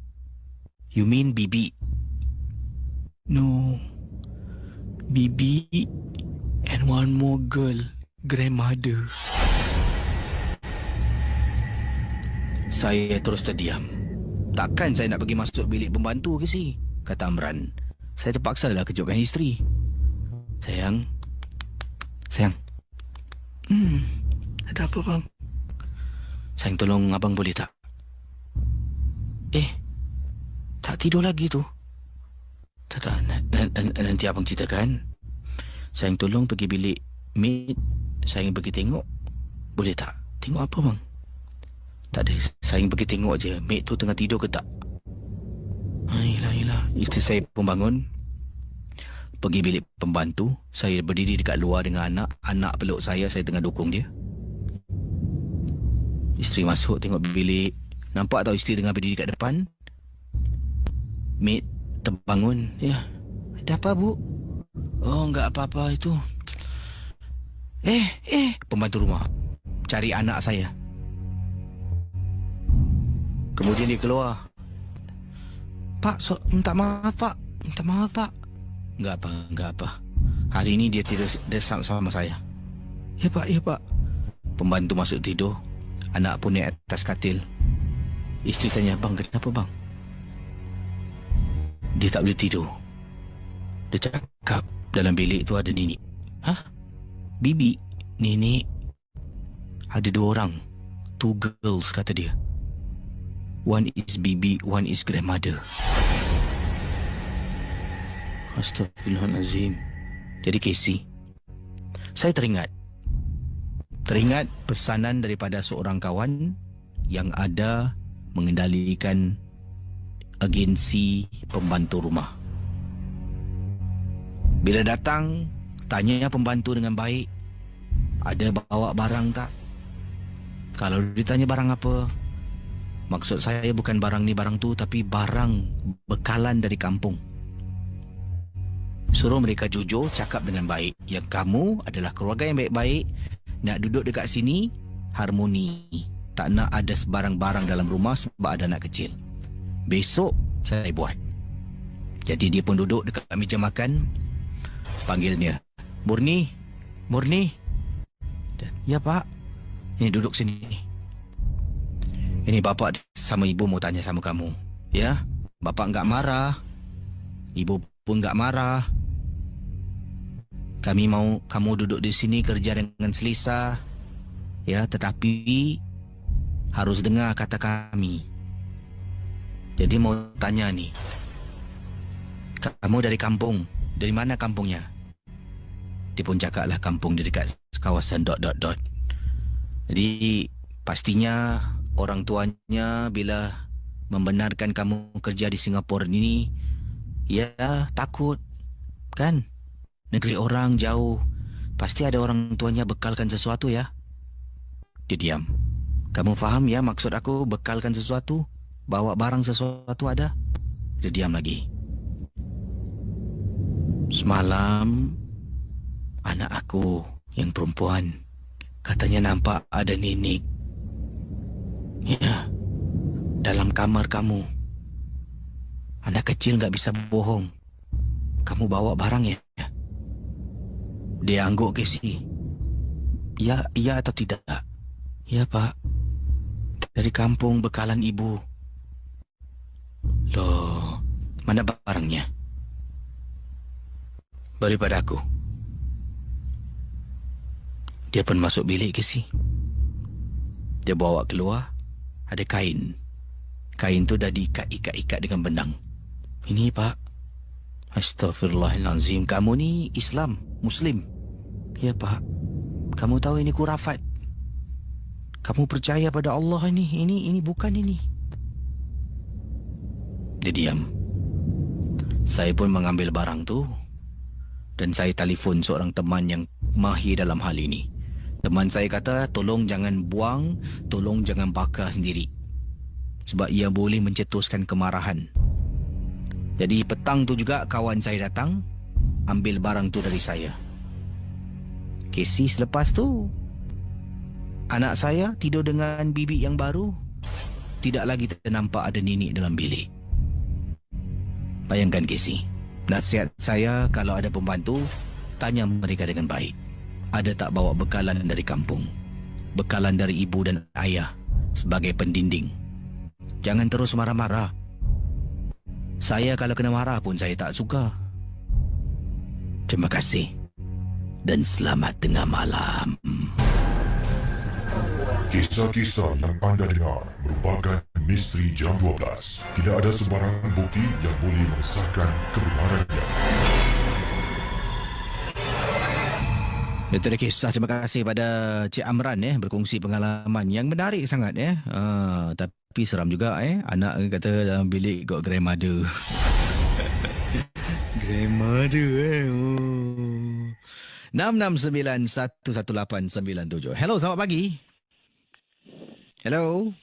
Speaker 1: You mean Bibi? No. Bibi and one more girl, grandmother. Saya terus terdiam. Takkan saya nak pergi masuk bilik pembantu ke si? Kata Amran. Saya terpaksa lah kejutkan isteri. Sayang. Ada apa bang? Sayang, tolong abang boleh tak? Tak tidur lagi tu. Tak, nanti abang ceritakan. Sayang, tolong pergi bilik maid. Sayang pergi tengok. Boleh tak? Tengok apa bang? Tak ada, sayang pergi tengok je maid tu tengah tidur ke tak. Yelah. Isteri saya pun bangun, pergi bilik pembantu. Saya berdiri dekat luar dengan anak. Anak peluk saya tengah dukung dia. Isteri masuk tengok bilik. Nampak tak isteri tengah berdiri kat depan? Maid terbangun. Ya. Ada apa bu? Oh, enggak apa-apa itu. Pembantu rumah cari anak saya. Kemudian dia keluar. Pak, minta maaf pak. Minta maaf pak. Enggak apa. Hari ini dia tidur sama saya. Ya pak. Pembantu masuk tidur. Anak pun naik atas katil. Isteri tanya, bang, kenapa bang? Dia tak boleh tidur. Dia cakap dalam bilik tu ada Nini. Hah? Bibi? Nini? Ada 2 orang. 2 girls, kata dia. One is Bibi, one is grandmother. Astaghfirullahalazim. Jadi Casey, saya teringat pesanan daripada seorang kawan yang ada mengendalikan agensi pembantu rumah. Bila datang, tanya pembantu dengan baik, ada bawa barang tak? Kalau ditanya barang apa, maksud saya bukan barang ni barang tu, tapi barang bekalan dari kampung. Suruh mereka jujur, cakap dengan baik yang kamu adalah keluarga yang baik-baik, nak duduk dekat sini harmoni, tak nak ada sebarang barang dalam rumah sebab ada anak kecil. Besok saya buat. Jadi dia pun duduk dekat meja makan. Panggil dia, Murni. Ya pak. Ini duduk sini. Ini bapak sama ibu mau tanya sama kamu. Ya, bapak enggak marah, ibu pun enggak marah. Kami mau kamu duduk di sini kerja dengan selesa. Ya, tetapi harus dengar kata kami. Jadi mau tanya nih. Kamu dari kampung. Dari mana kampungnya? Dia pun cakaplah kampung di dekat kawasan ... Jadi pastinya orang tuanya bila membenarkan kamu kerja di Singapura ini, ya takut kan? Negeri orang jauh, pasti ada orang tuanya bekalkan sesuatu ya. Dia diam. Kamu faham ya maksud aku bekalkan sesuatu? Bawa barang sesuatu ada? Dia diam lagi. Semalam anak aku yang perempuan katanya nampak ada nenek. Ya, dalam kamar kamu. Anak kecil gak bisa bohong. Kamu bawa barang ya? Dia angguk Casey. Ya atau tidak? Ya Pak. Dari kampung bekalan ibu. Loh, mana barangnya? Beri pada aku. Dia pun masuk bilik Casey. Dia bawa keluar. Ada kain. Kain tu dah diikat-ikat dengan benang. Ini Pak. Astaghfirullahalazim. Kamu ni Islam, Muslim. Ya Pak. Kamu tahu ini kurafat. Kamu percaya pada Allah ini. Ini bukan ini. Dia diam. Saya pun mengambil barang tu. Dan saya telefon seorang teman yang mahir dalam hal ini. Teman saya kata, tolong jangan buang, tolong jangan bakar sendiri. Sebab ia boleh mencetuskan kemarahan. Jadi petang tu juga kawan saya datang, ambil barang tu dari saya. Casey selepas tu, anak saya tidur dengan bibi yang baru. Tidak lagi ternampak ada nenek dalam bilik. Bayangkan Casey, nasihat saya kalau ada pembantu, tanya mereka dengan baik. Ada tak bawa bekalan dari kampung? Bekalan dari ibu dan ayah sebagai pendinding. Jangan terus marah-marah. Saya kalau kena marah pun saya tak suka. Terima kasih. Dan selamat tengah malam.
Speaker 2: Kisah-kisah yang anda dengar merupakan misteri jam 12. Tidak ada sebarang bukti yang boleh mengesahkan kebenarannya.
Speaker 1: Itu dia kisah. Terima kasih pada Cik Amran berkongsi pengalaman yang menarik sangat tapi seram juga anak kata dalam bilik got grandmother. Grandmother 669111897. Hello, selamat pagi. Hello.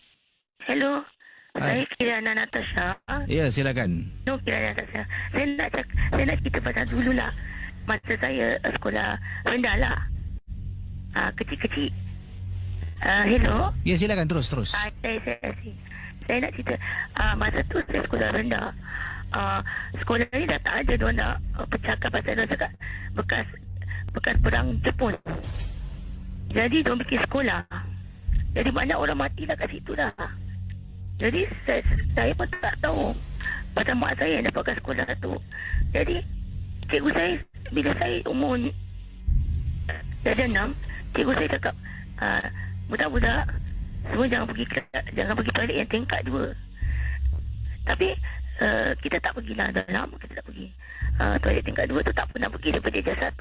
Speaker 5: Hello.
Speaker 1: Hai.
Speaker 5: Saya Kirana Natasha.
Speaker 1: Ya, silakan.
Speaker 5: No, Kirana Natasha. Saya nak cerita pasal dululah. Masa saya sekolah rendah lah. Kecil-kecil. Hello.
Speaker 1: Ya, silakan terus.
Speaker 5: Saya nak cerita. Masa tu saya sekolah rendah. Sekolah ni dah tak ada. Diorang nak bercakap pasal diorang cakap bekas perang Jepun. Jadi diorang bikin sekolah. Jadi banyak orang mati lah kat situ dah. Jadi saya pun tak tahu pasal mak saya yang dapat kat sekolah tu. Jadi cikgu saya, bila saya umur dah 6, cikgu saya cakap, budak-budak semua jangan pergi toilet yang tingkat 2. Tapi kita tak pergilah, dah lama kita tak pergi. Toilet tingkat 2 tu tak pernah pergi daripada jam 1.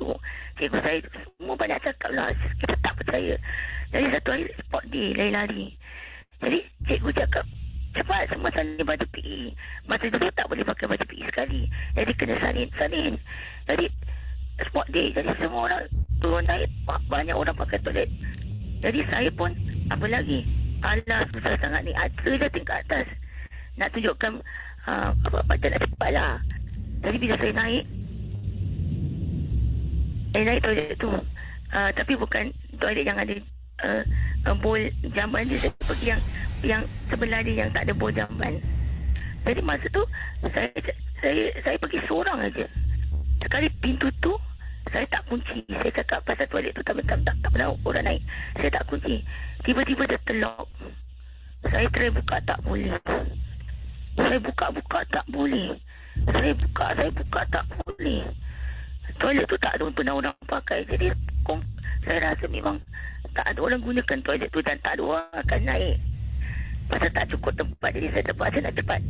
Speaker 5: Cikgu saya semua banyak cakap lah, kita tak percaya. Jadi satu hari sport day, lari-lari. Jadi cikgu cakap, cepat semua salin baju PE. Masa dulu tak boleh pakai baju PE sekali. Jadi kena salin. Jadi sport day. Jadi semua orang turun naik. Banyak orang pakai toilet. Jadi saya pun, apa lagi? Alah, susah sangat ni. Ada je tingkat atas. Nak tunjukkan apa-apa nak cepat lah. Jadi bila saya naik toilet tu. Tapi bukan toilet yang ada bol jamban dia. Saya pergi yang sebelah dia yang tak ada bol jamban. Jadi masa tu saya pergi seorang aja. Sekali pintu tu saya tak kunci. Saya cakap pasal toilet tu tak pernah orang naik. Saya tak kunci. Tiba-tiba dia terlock. Saya try buka tak boleh. Saya buka tak boleh. Saya buka tak boleh. toilet tu tak ada pernah orang pakai. Jadi saya rasa memang tak ada orang gunakan toilet tu dan tak ada orang akan naik. Pasal tak cukup tempat, jadi saya terpaksa nak cepat.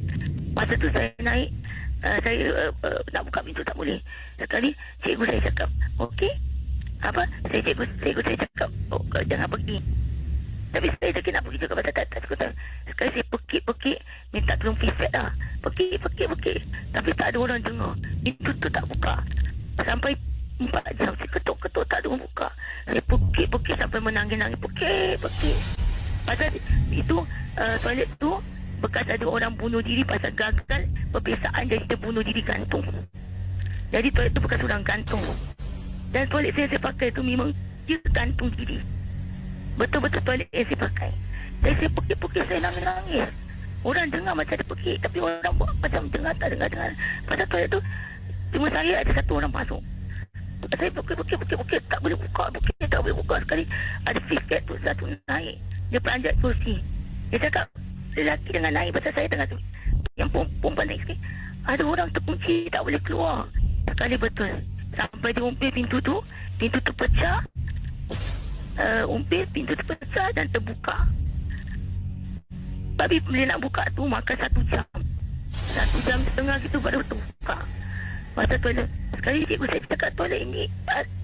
Speaker 5: Masa tu saya naik, saya nak buka pintu tak boleh. Sekali cikgu saya cakap, okey, apa? Cikgu saya cakap, jangan pergi. Tapi saya tak nak pergi juga pasal tak cukup. Sekali saya pekik, minta tolong fisik lah. Pekik. Tapi tak ada orang dengar. Pintu tu tak buka. Sampai 4 jam saya ketuk-ketuk tak ada orang buka. Saya pekik sampai menangis-nangis. Pekik. Pasal itu toilet tu bekas ada orang bunuh diri pasal gagal perpisahan, jadi dia bunuh diri gantung. Jadi toilet tu bekas orang gantung. Dan toilet saya pakai tu memang dia gantung diri. Betul-betul toilet yang saya pakai. Jadi saya pekik, saya nangis-nangis. Orang dengar macam ada pekik, tapi orang buat macam dengar. Pasal toilet tu cuma saya ada satu orang masuk. Saya pekik, tak boleh buka. Sekali ada fisket tu satu naik. Dia peranjat kursi. Dia cakap, lelaki dengan naik pasal saya tengah yang perempuan naik sikit. Ada orang terkunci, tak boleh keluar. Sekali betul. Sampai dia umpil pintu tu pecah. Pintu terpecah dan terbuka. Tapi bila nak buka tu makan 1 jam. 1 jam setengah gitu baru terbuka. Masa toilet, sekali cikgu saya cakap toilet ini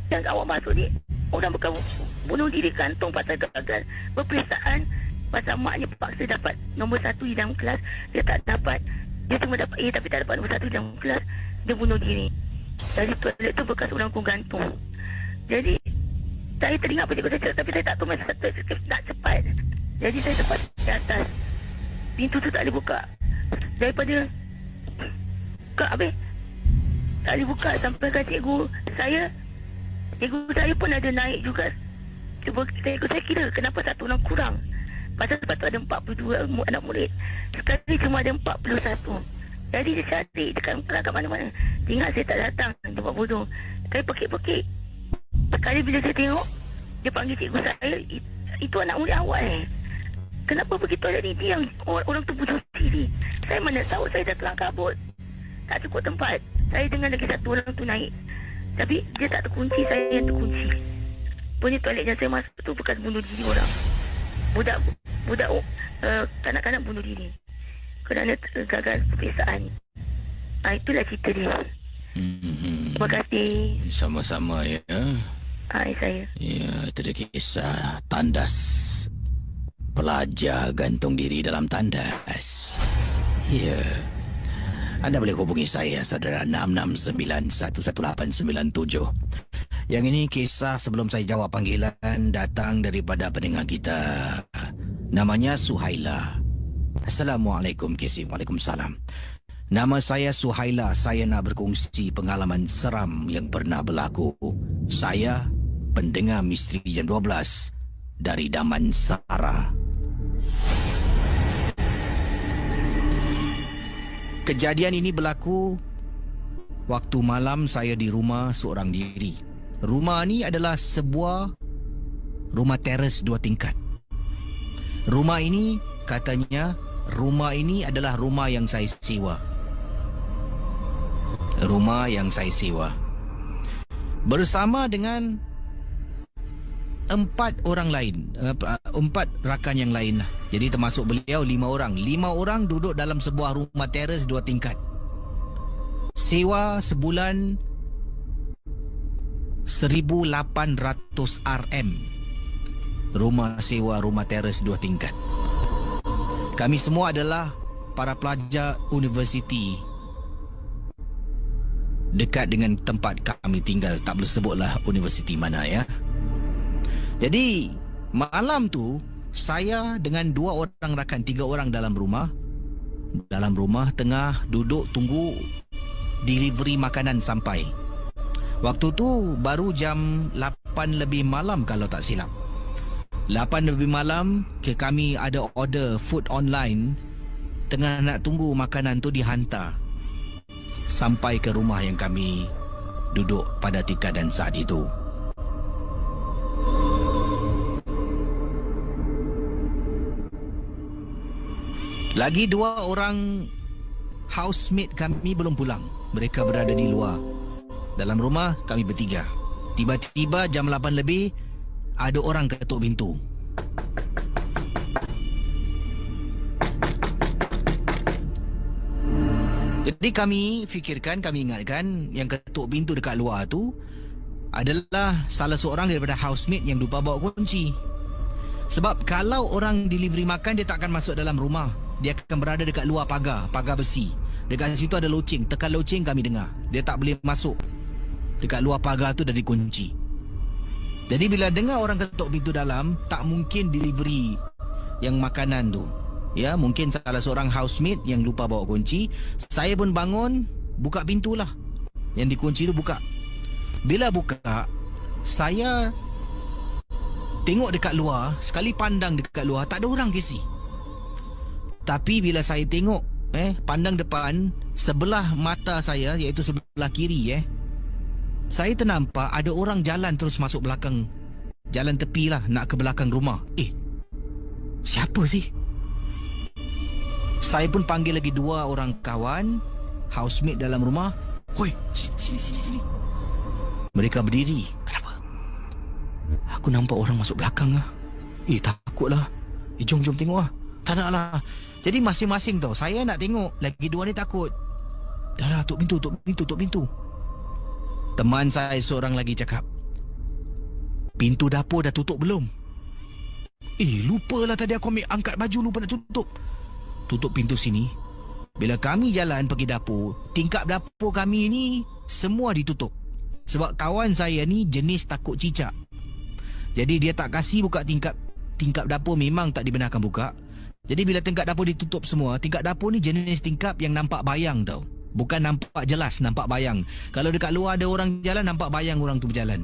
Speaker 5: yang awak masuk ni orang bekas bunuh diri gantung pasal gagal perpisahan. Pasal maknya paksa dapat nombor 1 di dalam kelas, dia tak dapat. Dia cuma dapat A tapi tak dapat nombor 1 di dalam kelas, dia bunuh diri. Jadi toilet tu bekas orang gantung. Jadi saya teringat apa cikgu saya cakap, tapi saya tak tahu masa nak cepat. Jadi saya cepat di atas. Pintu tu tak boleh buka. Daripada tak boleh buka sampai ke cikgu saya pun ada naik juga. Cikgu saya kira kenapa satu orang kurang. Pasal sepatutnya ada 42 anak murid. Sekali cuma ada 41. Jadi dia cari dekat mana-mana. Ingat saya tak datang. Dia buat bodoh. Saya pekik. Sekali bila saya tengok, dia panggil cikgu saya, itu anak murid awak Kenapa pergi toilet ni? Dia yang orang tu bunuh diri. Saya mana tahu, saya dah kelang kabut. Tak cukup tempat. Saya dengan lagi satu orang tu naik. Tapi dia tak terkunci, saya yang terkunci. Punya toilet yang saya masuk tu bekas bunuh diri orang. Budak kanak-kanak bunuh diri kerana gagal perpisahan. Itulah cerita dia. Terima kasih.
Speaker 1: Sama-sama ya.
Speaker 5: Saya.
Speaker 1: Ya, itu dia kisah tandas pelajar gantung diri dalam tandas. Ya. Anda boleh hubungi saya, saudara, 669-11897. Yang ini kisah sebelum saya jawab panggilan datang daripada pendengar kita. Namanya Suhaila. Assalamualaikum, Kesi. Waalaikumsalam. Nama saya Suhaila. Saya nak berkongsi pengalaman seram yang pernah berlaku. Saya pendengar Misteri Jam 12 dari Damansara. Kejadian ini berlaku waktu malam saya di rumah seorang diri. Rumah ni adalah sebuah rumah teres 2 tingkat. Rumah ini katanya adalah rumah yang saya sewa. Rumah yang saya sewa. Bersama dengan 4 orang lain, 4 rakan yang lain lah. Jadi termasuk beliau 5 orang. 5 orang duduk dalam sebuah rumah teres 2 tingkat. Sewa sebulan 1,800 RM. Rumah sewa rumah teres 2 tingkat. Kami semua adalah para pelajar universiti dekat dengan tempat kami tinggal. Tak boleh sebutlah universiti mana ya. Jadi malam tu saya dengan 2 orang rakan, 3 orang dalam rumah tengah duduk tunggu delivery makanan sampai. Waktu tu baru jam 8 lebih malam kalau tak silap. 8 lebih malam kami ada order food online. Tengah nak tunggu makanan tu dihantar sampai ke rumah yang kami duduk pada tingkat dan saat itu. Lagi 2 orang housemate kami belum pulang. Mereka berada di luar. Dalam rumah kami bertiga. Tiba-tiba jam 8 lebih ada orang ketuk pintu. Jadi kami ingatkan yang ketuk pintu dekat luar tu adalah salah seorang daripada housemate yang lupa bawa kunci. Sebab kalau orang delivery makan, dia tak akan masuk dalam rumah. Dia akan berada dekat luar pagar besi. Dekat situ ada loceng. Tekan loceng kami dengar. Dia tak boleh masuk. Dekat luar pagar tu dah dikunci. Jadi bila dengar orang ketuk pintu dalam, tak mungkin delivery yang makanan tu. Ya, mungkin salah seorang housemate yang lupa bawa kunci. Saya pun bangun, buka pintulah. Yang dikunci tu buka. Bila buka, saya tengok dekat luar, sekali pandang dekat luar, tak ada orang Casey. Tapi bila saya tengok, pandang depan, sebelah mata saya, iaitu sebelah kiri, saya ternampak ada orang jalan terus masuk belakang. Jalan tepi lah, nak ke belakang rumah. Siapa sih? Saya pun panggil lagi 2 orang kawan, housemate dalam rumah. Hoi, sini. Mereka berdiri. Kenapa? Aku nampak orang masuk belakang lah. Takutlah. Jom tengok lah. Tak nak lah. Jadi masing-masing tau. Saya nak tengok. Lagi 2 ni takut. Dah, tutup pintu. Teman saya seorang lagi cakap, pintu dapur dah tutup belum? Lupalah tadi aku ambil angkat baju, lupa nak tutup. Tutup pintu sini. Bila kami jalan pergi dapur, tingkap dapur kami ni semua ditutup. Sebab kawan saya ni jenis takut cicak. Jadi dia tak kasih buka tingkap dapur, memang tak dibenarkan buka. Jadi bila tingkap dapur ditutup semua, tingkap dapur ni jenis tingkap yang nampak bayang tau. Bukan nampak jelas, nampak bayang. Kalau dekat luar ada orang jalan, nampak bayang orang tu berjalan.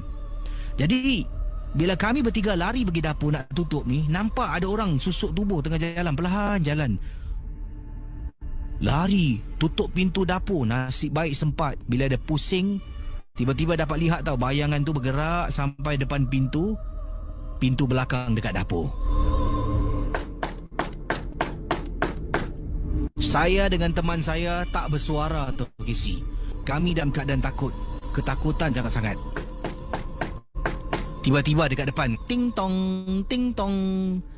Speaker 1: Jadi bila kami bertiga lari pergi dapur nak tutup ni, nampak ada orang susuk tubuh tengah jalan, perlahan jalan. Lari, tutup pintu dapur. Nasib baik sempat. Bila ada pusing, tiba-tiba dapat lihat tau, bayangan tu bergerak sampai depan pintu belakang dekat dapur. Saya dengan teman saya tak bersuara tu, Casey. Kami dalam keadaan takut. Ketakutan sangat-sangat. Tiba-tiba dekat depan, ting tong,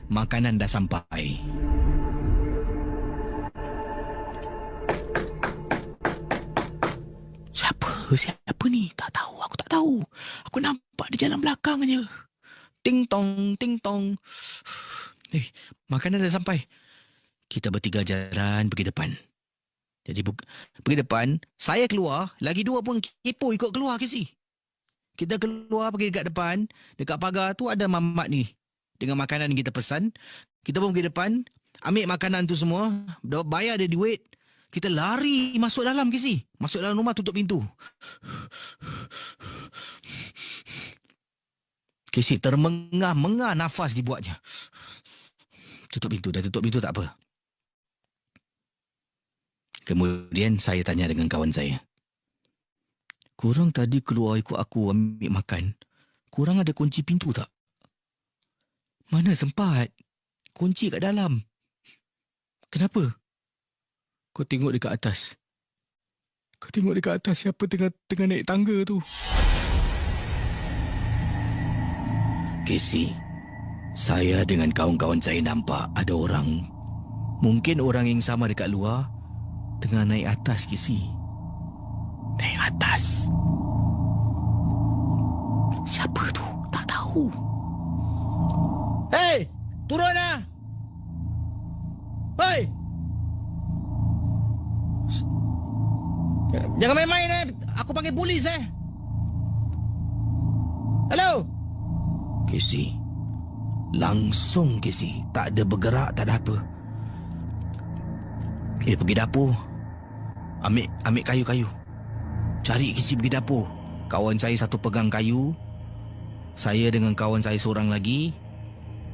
Speaker 1: makanan dah sampai. Siapa ni? Tak tahu, aku tak tahu. Aku nampak di jalan belakang je. Ting tong. Makanan dah sampai. Kita bertiga jalan pergi depan. Jadi pergi depan, saya keluar, lagi 2 pun kepo ikut keluar Casey. Kita keluar pergi dekat depan, dekat pagar tu ada mamat ni dengan makanan yang kita pesan. Kita pun pergi depan, ambil makanan tu semua, bayar dia duit. Kita lari masuk dalam Casey. Masuk dalam rumah, tutup pintu. Casey termengah-mengah nafas dibuatnya. Tutup pintu tak apa. Kemudian saya tanya dengan kawan saya, korang tadi keluar ikut aku ambil makan, korang ada kunci pintu tak? Mana sempat? Kunci kat dalam. Kenapa? Kau tengok dekat atas. Siapa tengah naik tangga tu? Casey, saya dengan kawan-kawan saya nampak ada orang. Mungkin orang yang sama dekat luar tengah naik atas, Casey. Naik atas. Siapa tu? Tak tahu. Hei! Turun lah! Hei! Jangan main-main Aku panggil polis Hello? Casey. Langsung Casey. Tak ada bergerak, tak ada apa. Pergi dapur. Ambil kayu-kayu. Cari Casey pergi dapur. Kawan saya satu pegang kayu. Saya dengan kawan saya seorang lagi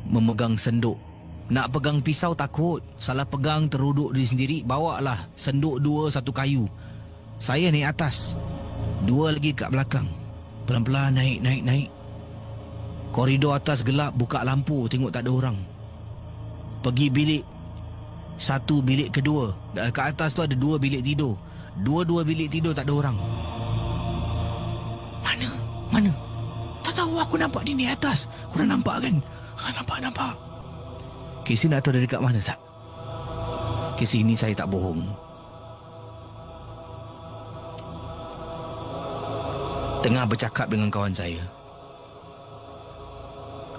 Speaker 1: memegang senduk. Nak pegang pisau takut. Salah pegang teruduk diri sendiri. Bawalah senduk 2, 1 kayu. Saya naik atas. 2 lagi kat belakang. Pelan-pelan naik. Koridor atas gelap, buka lampu, tengok tak ada orang. Pergi bilik 1, bilik kedua. Kat atas tu ada 2 bilik tidur. 2 bilik tidur tak ada orang. Mana? Mana? Tak tahu, aku nampak dia ni atas. Korang nampak kan? Nampak. Casey nak tahu dari dekat mana tak? Casey, ini saya tak bohong. Tengah bercakap dengan kawan saya.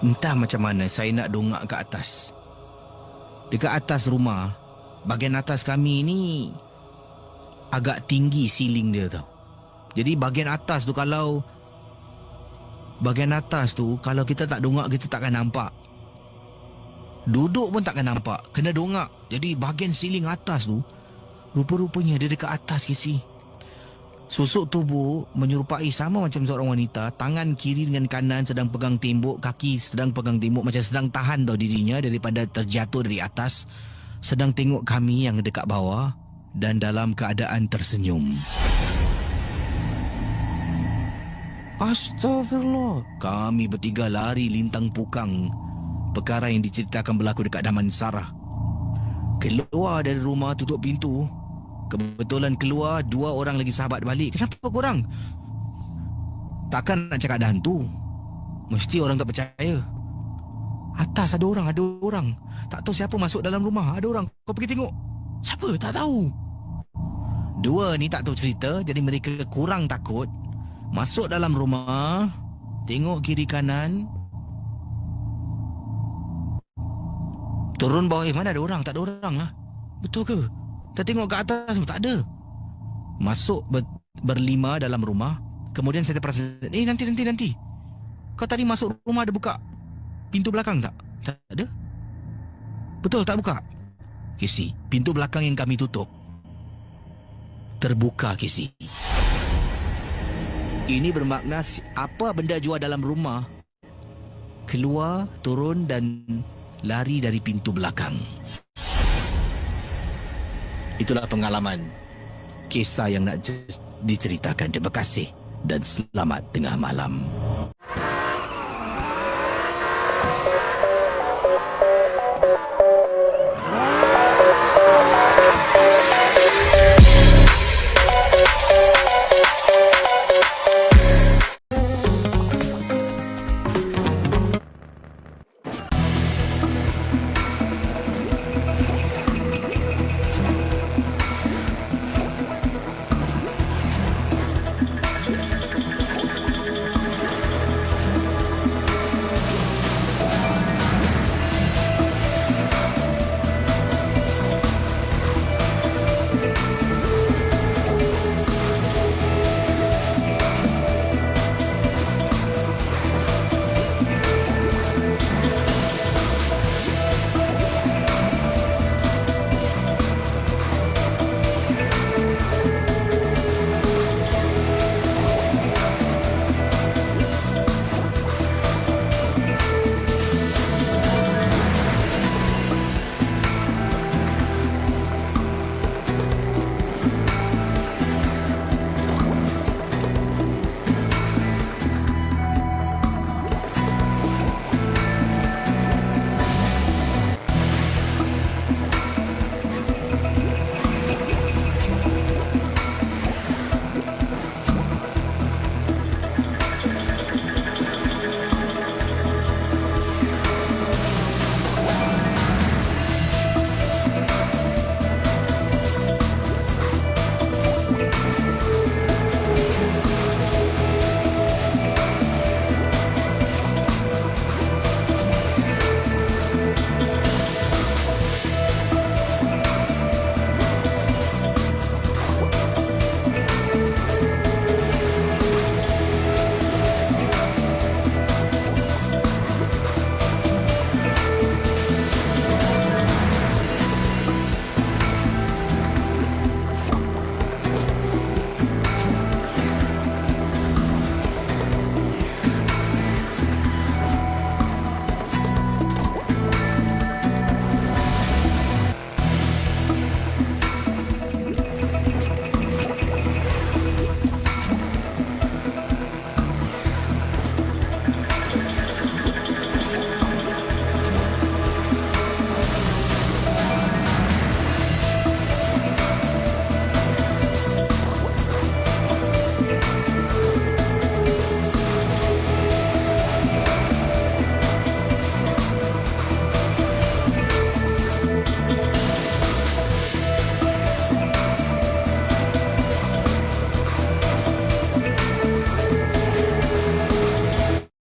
Speaker 1: Entah macam mana saya nak dongak ke atas. Dekat atas rumah, bahagian atas kami ni agak tinggi siling dia tau. Jadi bahagian atas tu kalau kita tak dongak, kita takkan nampak. Duduk pun takkan nampak, kena dongak. Jadi bahagian siling atas tu rupa-rupanya dia dekat atas Casey. Susuk tubuh menyerupai sama macam seorang wanita. Tangan kiri dengan kanan sedang pegang tembok, kaki sedang pegang tembok, macam sedang tahan tau dirinya daripada terjatuh dari atas. Sedang tengok kami yang dekat bawah dan dalam keadaan tersenyum. Astagfirullah. Kami bertiga lari lintang pukang. Perkara yang diceritakan berlaku dekat Damansara. Keluar dari rumah, tutup pintu. Kebetulan keluar, 2 orang lagi sahabat balik. Kenapa korang? Takkan nak cakap ada hantu. Mesti orang tak percaya. Atas ada orang. Tak tahu siapa masuk dalam rumah. Ada orang. Kau pergi tengok. Siapa? Tak tahu. 2 ni tak tahu cerita. Jadi mereka kurang takut. Masuk dalam rumah. Tengok kiri kanan. Turun bawah. Mana ada orang? Tak ada orang lah. Betul ke? Kita tengok ke atas, tak ada. Masuk berlima dalam rumah. Kemudian saya terperasan, nanti. Kau tadi masuk rumah ada buka pintu belakang tak? Tak ada. Betul, tak buka. Casey, pintu belakang yang kami tutup terbuka, Casey. Ini bermakna apa benda jua dalam rumah keluar, turun dan lari dari pintu belakang. Itulah pengalaman, kisah yang nak diceritakan. Terima kasih dan selamat tengah malam.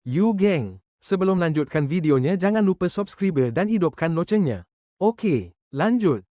Speaker 6: You gang. Sebelum lanjutkan videonya jangan lupa subscribe dan hidupkan locengnya. Okey, lanjut.